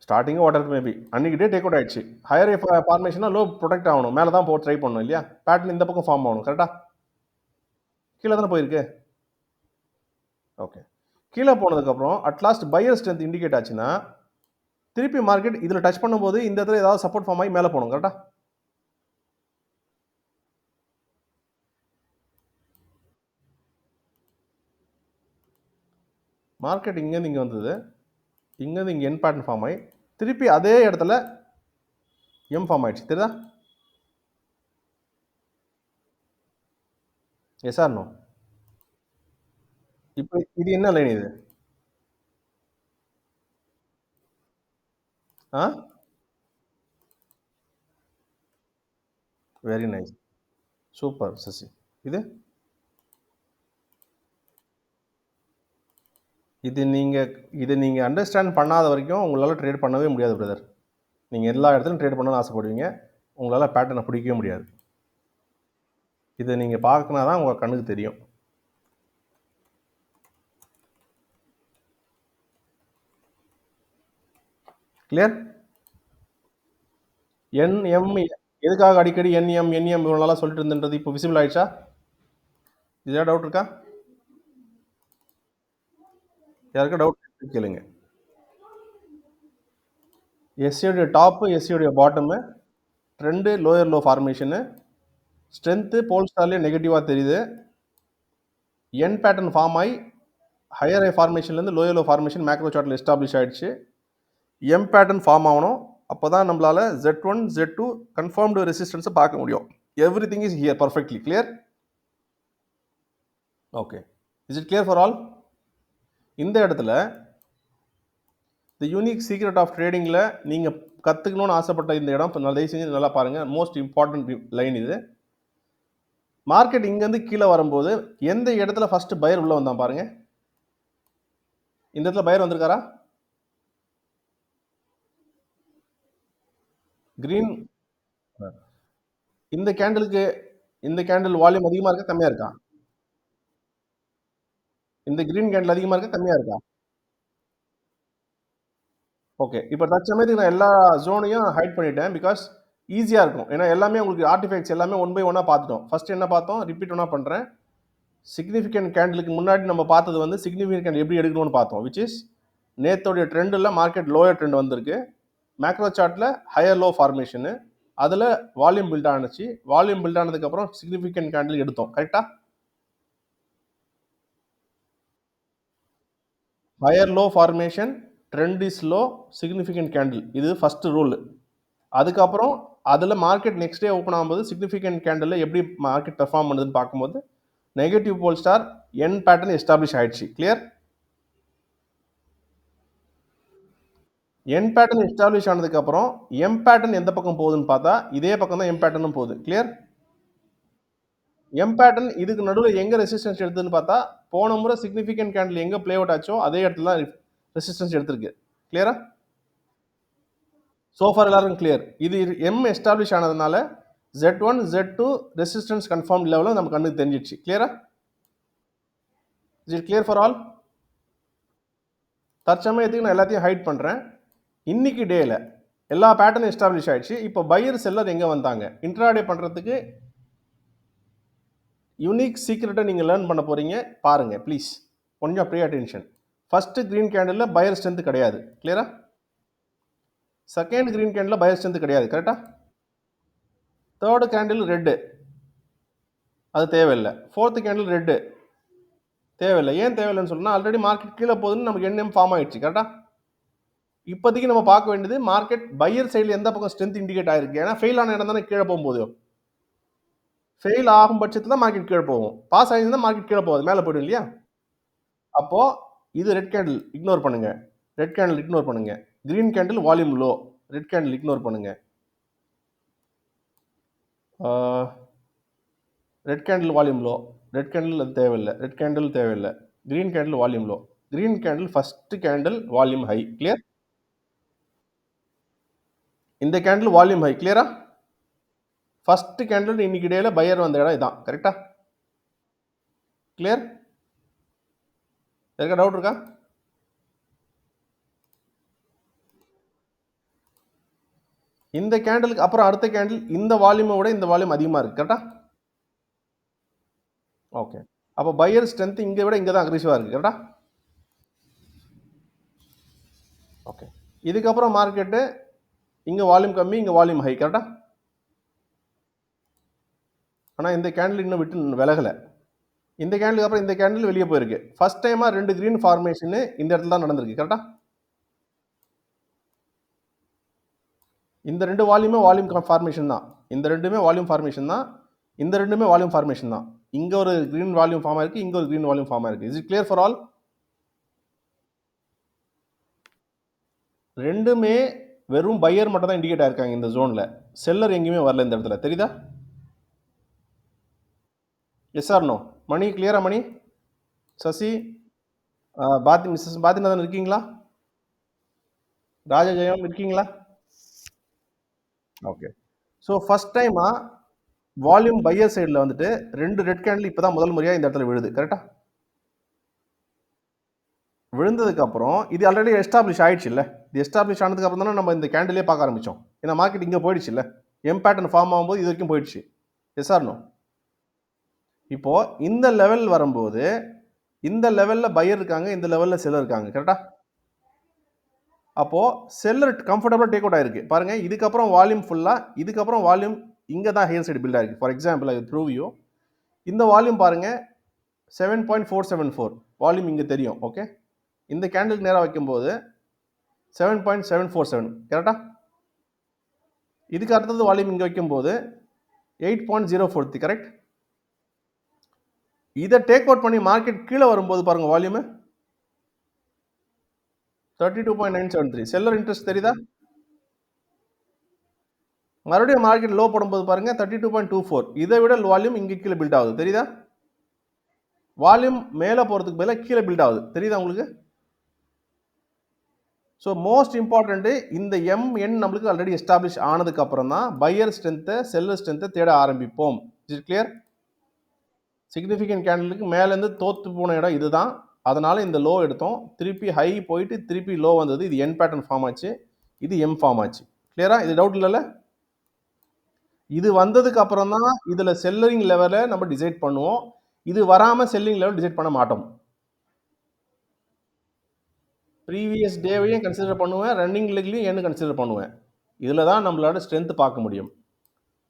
ஸ்டார்டிங்கும் வாட்டர் மேபி அன்னைக்கு டே டேக் அவுட் ஆயிடுச்சு. ஹையர் ஃபார்மேஷனாக லோ ப்ரொடெக்ட் ஆகணும், மேலே தான் ட்ரை பண்ணணும் இல்லையா? பேட்டர்ன் இந்த பக்கம் ஃபார்ம் ஆகணும், கரெக்டா? கீழே தானே போயிருக்கு. ஓகே, கீழே போனதுக்கப்புறம் அட்லாஸ்ட் பையர் ஸ்ட்ரென்த் இண்டிகேட் ஆச்சுன்னா திருப்பி மார்க்கெட் இதில் டச் பண்ணும்போது இந்த இடத்துல ஏதாவது சப்போர்ட் ஃபார்ம் ஆகி மேலே போகணும், கரெக்டா? மார்க்கெட் இங்கேருந்து இங்கே வந்தது, இங்கேருந்து இங்கே என் பேட்டர்ன் ஃபார்ம் ஆகி திருப்பி அதே இடத்துல எம் ஃபார்ம் ஆயிடுச்சு, தெரியுதா? Yes or no? இப்போ இது என்ன லைன் இது? ஆ, வெரி நைஸ், சூப்பர் சசி. இது இது நீங்கள் அண்டர்ஸ்டாண்ட் பண்ணாத வரைக்கும் உங்களால் ட்ரேட் பண்ணவே முடியாது பிரதர். நீங்கள் எல்லா இடத்துலையும் ட்ரேட் பண்ணணும்னு ஆசைப்படுவீங்க, உங்களால் பேட்டர்னை பிடிக்கவே முடியாது. இதை நீங்கள் பார்க்கனா தான் உங்கள் கண்ணுக்கு தெரியும். கிளியர்? என்எம் எதுக்காக அடிக்கடி என்எம் இவ்வளோ நாளாக சொல்லிட்டு இருந்தது இப்போ விசிபிள் ஆயிடுச்சா? ஏதாவது டவுட் இருக்கா? யாருக்கா டவுட் கேளுங்க. எஸ்சியோடைய டாப்பு, எஸ்சியோடைய bottom, trend lower low formation, strength pole ஸ்டார்லேயே நெகட்டிவாக தெரியுது. என் பேட்டர்ன் ஃபார்ம் ஆகி ஹையர் ஹை ஃபார்மேஷன்லேருந்து லோயர் லோ ஃபார்மேஷன் மேக்ரோ சார்ட்டில் எஸ்டாப்ளிஷ் ஆகிடுச்சு. எம் பேட்டர்ன் ஃபார்ம் ஆகணும், அப்போ தான் நம்மளால் Z1 Z2 கன்ஃபார்ம்டு ரெசிஸ்டன்ஸை பார்க்க முடியும். Every thing is here perfectly clear. Okay, is it clear for all? இந்த இடத்துல தி யூனிக் சீக்ரெட் ஆஃப் ட்ரேடிங்கில் நீங்கள் கற்றுக்கணும்னு ஆசைப்பட்ட இந்த இடம் தயவு செஞ்சு நல்லா பாருங்கள். மோஸ்ட் இம்பார்ட்டன்ட் லைன் இது. மார்க்கெட் இங்கேருந்து கீழே வரும்போது எந்த இடத்துல ஃபஸ்ட்டு பையர் உள்ளே வந்தான் பாருங்கள். இந்த இடத்துல பையர் வந்திருக்காரா? கிரீன் இந்த கேண்டிலுக்கு இந்த கேண்டில் வால்யூம் அதிகமா இருக்கா கம்மியா இருக்கா? இந்த கிரீன் கேண்டில் அதிகமா இருக்கா கம்மியா இருக்கா? ஓகே. இப்ப தற்சமயத்துக்கு நான் எல்லா ஜோனையும் ஹைட் பண்ணிட்டேன். பிகாஸ் ஈஸியா இருக்கும். ஏன்னா எல்லாமே உங்களுக்கு ஆர்டிஃபேக்ட்ஸ் எல்லாமே ஒன் பை ஒன்னா பார்த்துட்டோம். ஃபர்ஸ்ட் என்ன பார்த்தோம்? ரிப்பீட் ஒன்னா பண்றேன். சிக்னிஃபிகன்ட் கேண்டிலுக்கு முன்னாடி நம்ம பார்த்தது வந்து சிக்னிஃபிகன்ட் கேண்டில் எப்படி எடுக்கணும்னு பார்த்தோம். விச் இஸ் நேத்தோடைய ட்ரெண்டில் மார்க்கெட் லோயர் ட்ரெண்ட் வந்திருக்கு. மேக்ரோ சார்ட்ல ஹையர் லோ ஃபார்மேஷனு. அதுல வால்யூம் பில்ட் ஆனிச்சு. வால்யூம் பில்ட் ஆனதுக்கு அப்புறம் சிக்னிஃபிகன்ட் கேண்டில் எடுத்தோம். கரெக்டா? Higher low formation, trend is low, significant candle. இது ஃபர்ஸ்ட் ரூல். அதுக்கப்புறம் அதில் மார்க்கெட் நெக்ஸ்ட் டே ஓப்பன் ஆகும்போது சிக்னிஃபிகன்ட் கேண்டில் எப்படி மார்க்கெட் பெர்ஃபார்ம் பண்ணுதுன்னு பார்க்கும்போது negative pole star N pattern establish ஆயிடுச்சு. கிளியர்? என் பேட்டர்ன் எஸ்டாப்ளிஷ் ஆனதுக்கு அப்புறம் எம் பேட்டர்ன் எந்த பக்கம் போகுதுன்னு பார்த்தா இதே பக்கம் தான் எம் பேட்டர்னும் போகுது. கிளியர்? எம் பேட்டர்ன் இதுக்கு நடுவில் எங்க ரெசிஸ்டன்ஸ் எடுத்துன்னு பார்த்தா போன முறை சிக்னிஃபிகன்ட் கேண்டில் எங்க பிளே அவுட் ஆச்சோ அதே இடத்துல தான் ரெசிஸ்டன்ஸ் எடுத்திருக்கு. கிளியரா? சோஃபார் எல்லாருக்கும் கிளியர். இது எம் எஸ்டாப்ளிஷ் ஆனதுனால Z1 Z2 ரெசிஸ்டன்ஸ் கன்ஃபார்ம் லெவலில் நம்ம கண்ணுக்கு தெரிஞ்சிடுச்சு. கிளியரா? Is it clear for all? தற்சமயத்துக்கு நான் எல்லாத்தையும் ஹைட் பண்ணுறேன். இன்னைக்கு டேல எல்லா பேட்டர்னும் எஸ்டாப்ளிஷ் ஆயிடுச்சு. இப்போ பையர் செல்லர் எங்கே வந்தாங்க? இன்ட்ராடே பண்ணுறதுக்கு யூனிக் சீக்ரெட்டை நீங்கள் லேர்ன் பண்ண போகிறீங்க. பாருங்கள் ப்ளீஸ், கொஞ்சம் pay attention. First green candle buyer strength கிடையாது. கிளியரா? Second green candle buyer strength கிடையாது. கரெக்டா? தேர்டு கேண்டில் ரெட்டு, அது தேவையில்லை. ஃபோர்த்து கேண்டில் ரெட்டு தேவையில்லை. ஏன் தேவையில்லைன்னு சொன்னால் ஆல்ரெடி மார்க்கெட் கீழே போகுதுன்னு நமக்கு என்எம் ஃபார்ம் ஆயிடுச்சு. கரெக்டா? இப்போதைக்கு நம்ம பார்க்க வேண்டியது மார்க்கெட் பையர் சைடில் எந்த பக்கம் ஸ்ட்ரென்த் இண்டிகேட் ஆயிருக்கு. ஏன்னா ஃபெயில் ஆன இடம் தானே கீழே போகும்போது. ஃபெயில் ஆகும் பட்சத்தில் தான் மார்க்கெட் கீழே போகும். பாஸ் ஆகிருந்தா மார்க்கெட் கீழே போகுது, மேலே போயிடும் இல்லையா? அப்போ இது ரெட் கேண்டில் இக்னோர் பண்ணுங்க. ரெட் கேண்டில் இக்னோர் பண்ணுங்க. Green candle volume low. Red candle ignore பண்ணுங்க. Red candle volume low. Red candle அது தேவையில்லை. ரெட் கேண்டில் தேவையில்லை. Green candle volume low. Green candle first candle volume high. Clear? இந்த candle volume high. கிளியரா? First candle இன்னைக்கு டேல pier வந்த இடம் இதான். கரெக்டா? கிளியர்? இருக்கா டவுட் இருக்கா? இந்த கேண்டிலுக்கு அப்புறம் அடுத்த கேண்டில் இந்த வால்யூமை விட இந்த வால்யூம் அதிகமாக இருக்கு. கரெக்டா? ஓகே. அப்போ பையர் ஸ்ட்ரென்த் இங்கே விட இங்கே தான் அக்ரெசிவாக இருக்கு. கரெக்டா? ஓகே. இதுக்கப்புறம் மார்க்கெட்டு இங்கே வால்யூம் கம்மி, இங்கே வால்யூம் ஹை. கரெக்டா? ஆனால் இந்த கேண்டில் இன்னும் விட்டு விலகலை. இந்த கேண்டிலுக்கு அப்புறம் இந்த கேண்டில் வெளியே போயிருக்கு. ஃபர்ஸ்ட் டைமாக ரெண்டு கிரீன் ஃபார்மேஷன் இந்த இடத்துல தான் நடந்திருக்கு. கரெக்டா? இந்த ரெண்டு வால்யூமே வால்யூம் ஃபார்மேஷன் தான். இந்த ரெண்டுமே வால்யூம் ஃபார்மேஷன் தான். இந்த ரெண்டுமே வால்யூம் ஃபார்மேஷன் தான். இங்க ஒரு கிரீன் வால்யூம் ஃபார்ம் ஆயிருக்கு, இங்க ஒரு கிரீன் வால்யூம் ஃபார்ம் ஆயிருக்கு. Is it clear for all? ரெண்டுமே வெறும் பையர் மட்டும் தான் இண்டிகேட் ஆயிருக்காங்க இந்த ஜோன்ல. செல்லர் எங்கேயுமே வரல இந்த இடத்துல. தெரியுதா? Yes or no? மணி கிளியரா? மணி, சசி, பாத்தி, மிஸ்ஸஸ் பாத்திநாதன் இருக்கீங்களா? ராஜஜெயம் இருக்கீங்களா? ஓகே. ஸோ ஃபர்ஸ்ட் டைமா வால்யூம் பையர் சைடில் வந்துட்டு ரெண்டு ரெட் கேண்டில் இப்போதான் முதல் முறையாக இந்த இடத்துல விழுது. கரெக்டா? விழுந்ததுக்கு அப்புறம் இது ஆல்ரெடி எஸ்டாப்ளிஷ் ஆயிடுச்சு இல்லை? இது எஸ்டாப்ளிஷ் ஆனதுக்கு அப்புறம் தானே நம்ம இந்த கேண்டிலே பார்க்க ஆரம்பிச்சோம். ஏன்னா மார்க்கெட் இங்கே போயிடுச்சு இல்லை? எம் பேட்டர்ன் ஃபார்ம் ஆகும்போது இது வரைக்கும் போயிடுச்சு. Yes or no? இப்போ இந்த லெவல் வரும்போது இந்த லெவலில் பையர் இருக்காங்க, இந்த லெவலில் செல்லர் இருக்காங்க. கரெக்டா? அப்போ செல்லர் கம்ஃபர்டபுளாக டேக் அவுட் ஆயிருக்கு. பாருங்க, இதுக்கப்புறம் வால்யூம் ஃபுல்லாக, இதுக்கப்புறம் வால்யூம் இங்கே தான் ஹையர் சைடு பில்ட் ஆயிருக்கு. For example I prove you. இந்த வால்யூம் பாருங்க 7.474 வால்யூம் இங்கே தெரியும். ஓகே. இந்த கேண்டிலுக்கு நேராக வைக்கும்போது 7.747. கரெக்டா? இதுக்கு அடுத்தது வால்யூம் இங்கே வைக்கும்போது 8.043. கரெக்ட்? இதை டேக் அவுட் பண்ணி மார்க்கெட் கீழே வரும்போது பாருங்க வால்யூம் 32.973. செல்லர் இன்ட்ரெஸ்ட் தெரியுதா? மறுபடியும் மார்க்கெட் லோ போடும்போது பாருங்க 32.24. இதை விட வால்யூம் இங்கே கீழே பில்ட் ஆகுது. தெரியுதா? வால்யூம் மேலே போகிறதுக்கு பதிலாக கீழே பில்ட் ஆகுது. தெரியுதா உங்களுக்கு? ஸோ மோஸ்ட் இம்பார்ட்டன்ட் இந்த MN நம்மளுக்கு ஆல்ரெடி எஸ்டாப்ளிஷ் ஆனதுக்கு அப்புறம் தான் பையர் ஸ்ட்ரென்த்தை செல்லர் ஸ்ட்ரென்த்தை தேட ஆரம்பிப்போம். Is clear? சிக்னிஃபிகன்ட் கேண்டலுக்கு மேலேருந்து தோத்து போன இடம் இதுதான். அதனால இந்த லோ எடுத்தோம், திருப்பி ஹை போயிட்டு திருப்பி லோ வந்தது. இது N பேட்டர்ன் ஃபார்ம் ஆச்சு, இது M ஃபார்ம் ஆச்சு. கிளியரா? இது டவுட் இல்லைல்ல? இது வந்ததுக்கு அப்புறம் தான் இதுல செல்லரிங் லெவலை நம்ம டிசைட் பண்ணுவோம். இது வராம செல்லிங் லெவல் டிசைட் பண்ண மாட்டோம். ப்ரீவியஸ் டேவையும் கன்சிடர் பண்ணுவேன், ரன்னிங் லெக்லையும் என்ன கன்சிடர் பண்ணுவேன். இதில் தான் நம்மளோட ஸ்ட்ரென்த் பார்க்க முடியும்.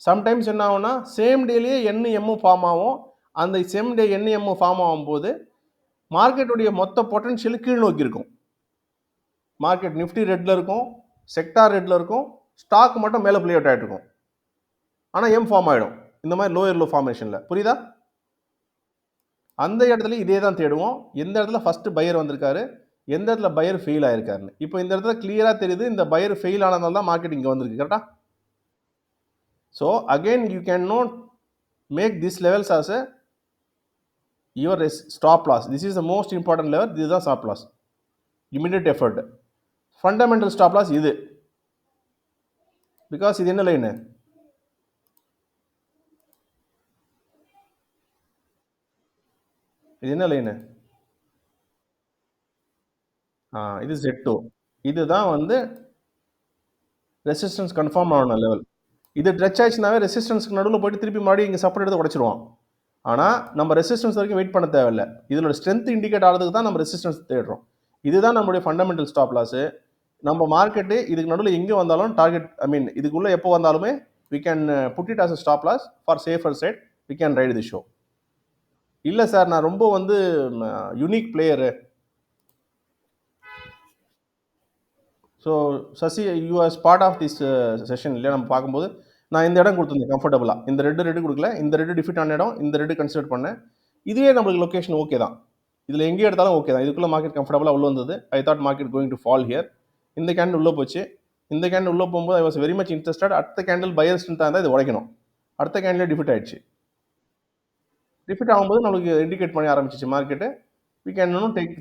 சம்டைம்ஸ் என்ன ஆகும்னா சேம் டேலேயே எம்மும் ஃபார்ம் ஆகும். அந்த சேம் டே எம்மும் ஃபார்ம் ஆகும்போது மார்க்கெட்டுடைய மொத்த பொட்டன்ஷியல் கீழ் நோக்கி இருக்கும். மார்க்கெட் நிஃப்டி ரெட்டில் இருக்கும், செக்டார் ரெட்டில் இருக்கும், ஸ்டாக் மட்டும் மேலே பிளே அவுட் ஆகிட்டு இருக்கும். ஆனால் எம் ஃபார்ம் ஆகிடும் இந்த மாதிரி லோயர் லோ ஃபார்மேஷனில். புரியுதா? அந்த இடத்துல இதே தான் தேடுவோம். எந்த இடத்துல ஃபர்ஸ்ட் பையர் வந்திருக்காரு, எந்த இடத்துல பையர் ஃபெயில் ஆயிருக்காருன்னு. இப்போ இந்த இடத்துல கிளியரா தெரியுது, இந்த பையர் ஃபெயில் ஆனதால தான் மார்க்கெட் இங்கே வந்திருக்கு. கரெக்டா? So again you can not make this levels as a your stop loss. This is the most important level. this தான் stop loss, immediate effort. Fundamental stop loss இது. பிகாஸ் இது என்ன line? இது என்ன லைனு? இது Z2. இதுதான் வந்து resistance confirm ஆன லெவல். இது டச் ஆச்சுனாவே ரெசிஸ்டன்ஸ்க்கு நடுவில் போயிட்டு திருப்பி மறுபடியும் இங்கே சப்போர்ட் எடுத்து உடச்சிருவோம். ஆனால் நம்ம ரெசிஸ்டன்ஸ் வரைக்கும் வெயிட் பண்ண தேவையில்லை. இதோட ஸ்ட்ரென்த் இண்டிகேட் ஆகிறதுக்கு தான் நம்ம ரெசிஸ்டன்ஸ் தேடுறோம். இதுதான் நம்மளுடைய ஃபண்டமெண்டல் ஸ்டாப் லாஸ். நம்ம மார்க்கெட்டு இதுக்கு நடுவில் எங்கே வந்தாலும் டார்கெட், ஐ மீன் இதுக்குள்ளே எப்போ வந்தாலுமே we can put it as a stop loss for safer side. we can ride the show. இல்லை சார் நான் ரொம்ப வந்து unique player. So Sasi you as part of this session இல்லையா? நம்ம பார்க்கும்போது நான் இந்த இடம் கொடுத்துருந்தேன் கம்ஃபர்டபுளாக. இந்த ரெட்டு கொடுக்கல, இந்த ரெட்டு டிஃபிட் ஆன இடம், இந்த ரெட்டு கன்சிடர் பண்ணேன். இதுவே நம்மளுக்கு லொக்கேஷன் ஓகே தான். இதில் எங்கே எடுத்தாலும் ஓகே தான். இதுக்குள்ளே மார்க்கெட் கம்ஃபர்டபுளாக உள்ள வந்தது. I thought market going to fall here. இந்த கேண்டில் உள்ளே போச்சு. இந்த கேண்டில் உள்ளே போகும்போது ஐ வாஸ் வெரி மச் இன்ட்ரெஸ்டட். அடுத்த கேண்டில் பையர் ஸ்ட்ரென்த்தாக இருந்தால் இது உடைக்கணும். அடுத்த கேண்டில் டிஃபிட் ஆயிடுச்சு. டிஃபிட் ஆகும்போது நம்மளுக்கு இண்டிகேட் பண்ணி ஆரம்பிச்சிச்சு market. We can no take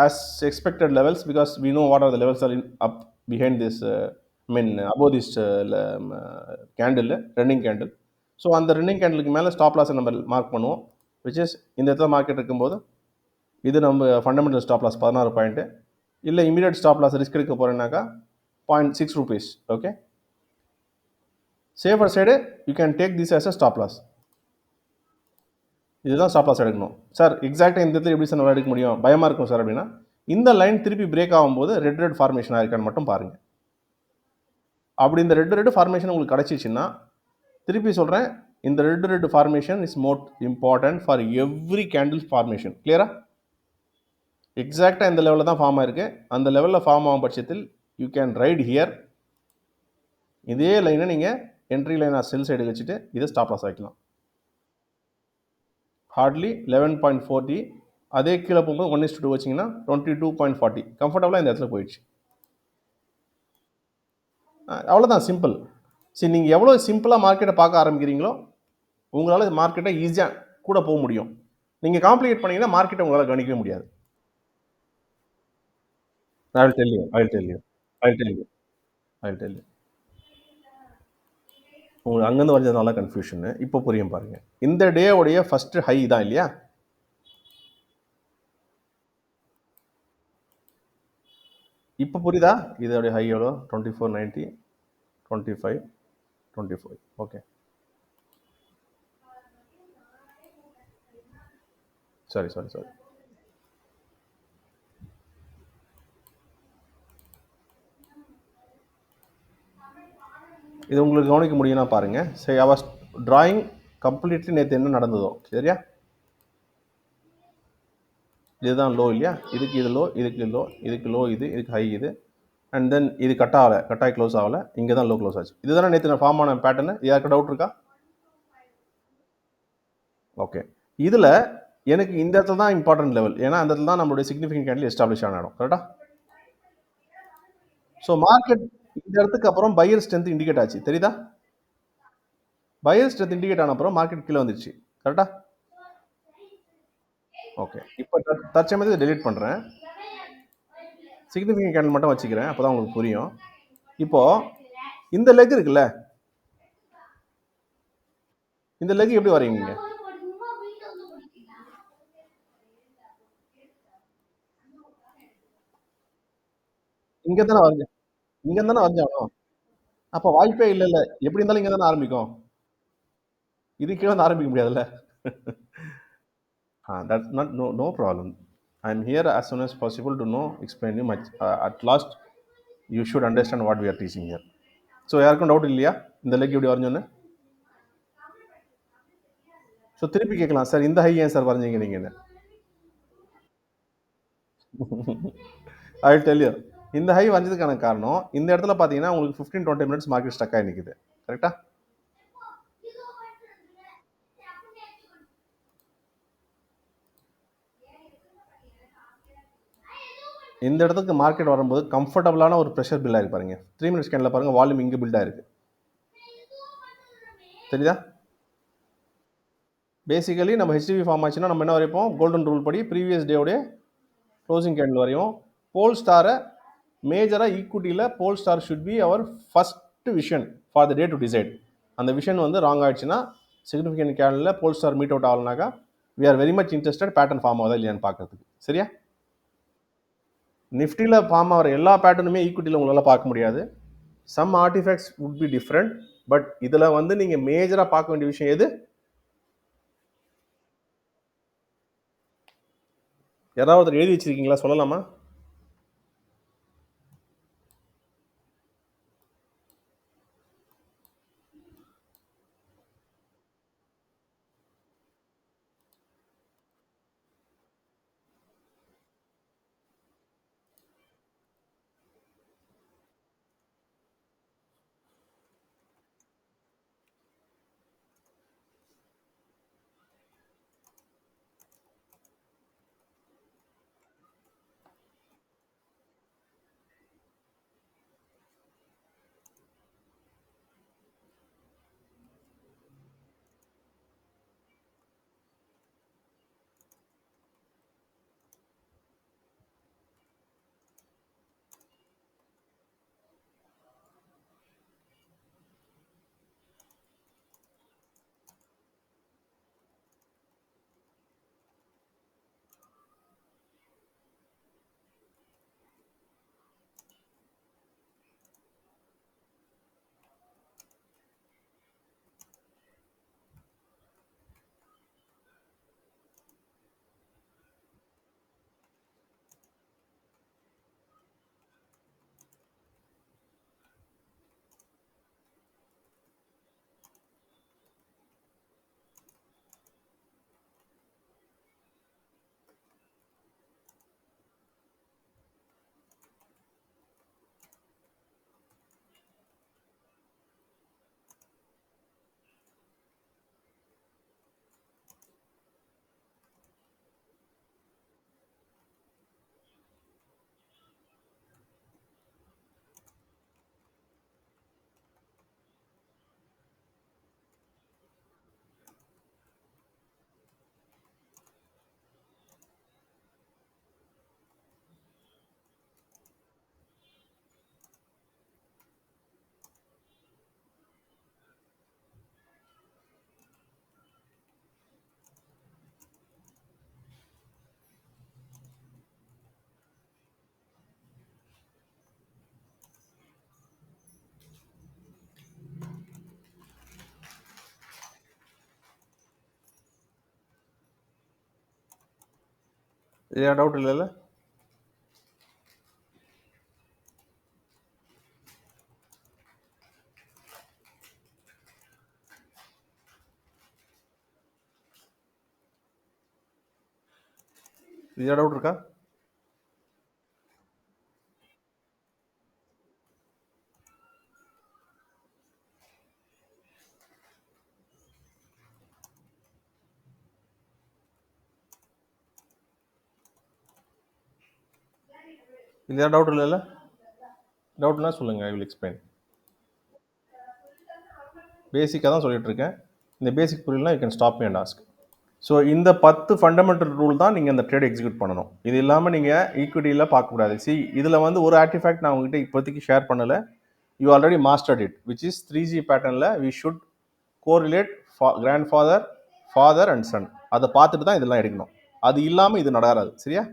as expected levels because we know what are the levels are up behind this above this candle, running candle. So அந்த ரன்னிங் கேண்டலுக்கு மேலே ஸ்டாப் லாஸை நம்ம mark பண்ணுவோம். விச் இஸ் இந்த இடத்துல market இருக்கும்போது இது நம்ம ஃபண்டமெண்டல் ஸ்டாப் லாஸ் 16 பாயிண்ட்டு. இல்லை இமீடியட் ஸ்டாப் லாஸ் ரிஸ்க் எடுக்க போகிறேன்னாக்கா 0.6 rupees. Okay, safer side you can take this as a stop loss. இதுதான் ஸ்டாப் லாஸ் எடுக்கணும். சார் எக்ஸாக்டாக இந்த இடத்துல எப்படி சார் நல்லா எடுக்க முடியும், பயமாக இருக்கும் சார் அப்படின்னா, இந்த லைன் திருப்பி பிரேக் ஆகும்போது ரெட் ஃபார்மேஷன் ஆயிருக்கான்னு மட்டும் பாருங்கள். அப்படி இந்த ரெட் ஃபார்மேஷன் உங்களுக்கு கிடச்சிச்சின்னா, திருப்பி சொல்கிறேன், இந்த red formation is most important for every candle formation. கிளியரா? எக்ஸாக்டாக இந்த லெவலில் தான் ஃபார்ம் ஆயிருக்கு. அந்த லெவலில் ஃபார்ம் ஆகும் பட்சத்தில் யூ கேன் ரைட் ஹியர். இதே லைனை நீங்கள் என்ட்ரி லைனாக செல் சைடு வச்சுட்டு இதை ஸ்டாப் லாஸ் ஆகிக்கலாம். ஹார்ட்லி 11.40. அதே கீழே போகும்போது 1:2 வச்சிங்கன்னா 22.40. கம்ஃபர்டபுளாக இந்த இடத்துல போயிடுச்சு. அவ்வளோதான், சிம்பிள். சரி, நீங்கள் எவ்வளோ சிம்பிளாக மார்க்கெட்டை பார்க்க ஆரம்பிக்கிறீங்களோ உங்களால் மார்க்கெட்டை ஈஸியாக கூட போக முடியும். நீங்கள் காம்ப்ளிகேட் பண்ணிங்கன்னா மார்க்கெட்டை உங்களால் கவனிக்கவே முடியாது. I'll tell you. உங்களுக்கு அங்கேருந்து வந்ததுனால கன்ஃபியூஷனு இப்போ புரியும் பாருங்க. இந்த டேவுடைய ஃபர்ஸ்ட் ஹை தான் இல்லையா? இப்போ புரியுதா? இதோடைய ஹை எவ்வளோ? 2490, 25, 24. Okay, sorry. இது உங்களுக்கு கவனிக்க முடியும்னா பாருங்கள். சரி, I was drawing கம்ப்ளீட்லி நேற்று என்ன நடந்ததோ. சரியா? இதுதான் லோ இல்லையா? இதுக்கு இது லோ, இதுக்கு லோ, இதுக்கு லோ, இதுக்கு ஹை இது, அண்ட் தென் இது கட்டாகி க்ளோஸ் ஆகலை. இங்கே தான் லோ க்ளோஸ் ஆச்சு. இதுதானே நேற்று நான் ஃபார்ம் ஆன பேட்டர்னு. யாருக்கு டவுட் இருக்கா? ஓகே, இதில் எனக்கு இந்த இடத்துல தான் இம்பார்ட்டன்ட் லெவல். ஏன்னா அந்த இடத்துல தான் நம்மளுடைய சிக்னிஃபிகன்ட் கேண்டில் எஸ்டாப்ளிஷ் ஆன இடம். கரெக்டா? ஸோ மார்க்கெட் இந்த இடத்துக்கு அப்புறம் பையர் ஸ்ட்ரென்த் இண்டிகேட் ஆச்சு. தெரியுதா? பையர் ஸ்ட்ரென்த் இண்டிகேட் ஆன அப்புறம் மார்க்கெட் கீழே வந்துருச்சு. கரெக்டா? ஓகே, இப்போ தற்சமயத்தை டெலீட் பண்ணுறேன். சிக்னிஃபிகன்ட் கேண்டில் மட்டும் வச்சுக்கிறேன், அப்போ தான் உங்களுக்கு புரியும். இப்போது இந்த லெக் இருக்குல்ல, இந்த லெக் எப்படி வரைங்க நீங்கள்? இங்கே தானே வரைஞ்ச இங்கே தானே வரைஞ்சாகணும். அப்போ வாய்ப்பே இல்லைல்ல, எப்படி இருந்தாலும் இங்கே தானே ஆரம்பிக்கும். இது கீழே வந்து ஆரம்பிக்க முடியாதுல்ல. That's not no problem. I'm here as soon as possible to know explain you much. At last you should understand what we are teaching here. So யாருக்கும் டவுட் இல்லையா இந்த லெக் எப்படி வரைஞ்சோன்னு? ஸோ திருப்பி கேட்கலாம், சார் இந்த ஹை ஏன் sir வரைஞ்சிங்க நீங்கள்? I will tell you. இந்த ஹை வரைஞ்சதுக்கான காரணம், இந்த இடத்துல பார்த்தீங்கன்னா உங்களுக்கு 15-20 மினிட்ஸ் மார்க்கெட் ஸ்டக் ஆகி நிற்குது, கரெக்டா? இந்த இடத்துக்கு மார்க்கெட் வரும்போது கம்ஃபர்டபுளான ஒரு ப்ரெஷர் பில் ஆகிருக்கு பாருங்க. 3 மினிட்ஸ் கேண்டில் பாருங்க, வால்யூம் இங்கே பில்ட் ஆயிருக்கு, தெரியுதா? பேசிக்கலி நம்ம ஹெச்டிவி ஃபார்ம் ஆச்சுன்னா நம்ம என்ன வரைப்போம்? கோல்டன் ரூல் படி ப்ரீவியஸ் டேவுடைய க்ளோசிங் கேண்டில் வரையும். போல் ஸ்டாரை மேஜராக ஈக்குவிட்டியில் pole star should be our first vision for the day to decide. அந்த விஷன் வந்து ராங் ஆயிடுச்சுன்னா significant candle pole star meet out ஆகலனாக்கா we are very much interested pattern form ஆகுதா இல்லையான்னு பார்க்கறதுக்கு, சரியா? நிஃப்டியில் ஃபார்ம் ஆகிற எல்லா பேட்டர்னுமே ஈக்குவிட்டியில் உங்களால் பார்க்க முடியாது. Some artifacts would be different. But இதில் வந்து நீங்கள் மேஜராக பார்க்க வேண்டிய விஷயம் எது? யாராவது எழுதி வச்சிருக்கீங்களா, சொல்லலாமா? ஏன் டவுட் இல்லைல்ல? இது டவுட் இருக்கா? இது டவுட் இல்லைல்ல? டவுட்னா சொல்லுங்கள், ஐ வில் எக்ஸ்பிளைன். பேசிக்காக தான் சொல்லிட்டு இருக்கேன். இந்த பேசிக் புரியலனா you can stop me and ask. So இந்த 10 ஃபண்டமெண்டல் ரூல் தான் நீங்கள் இந்த ட்ரேட் எக்ஸிக்யூட் பண்ணணும். இது இல்லாமல் நீங்கள் ஈக்விட்டியில் பார்க்கக்கூடாது. இதில் வந்து ஒரு ஆர்டிஃபேக்ட் நான் உங்ககிட்ட இப்போதைக்கு ஷேர் பண்ணலை. You already mastered it, which is 3G பேட்டர்னில் we should correlate grandfather, father and son. அதை பார்த்துட்டு தான் இதெல்லாம் எடுக்கணும். அது இல்லாமல் இது நடக்காது. சரியா?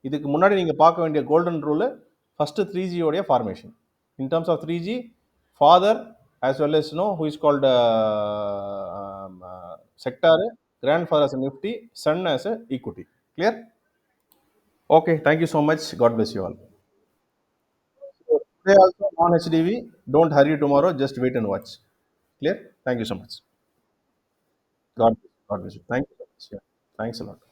இதுக்கு முன்னாடி நீங்கள் பார்க்க வேண்டிய golden rule first 3G formation. In terms of 3G, father as well as who is called sector, grandfather as a nifty, son as a equity. Clear? Okay, thank you so much. God bless you all. So today also non-HDV, don't hurry tomorrow, just wait and watch. Clear? Thank you so much. God bless you. Thank you so much. Yeah. Thanks a lot.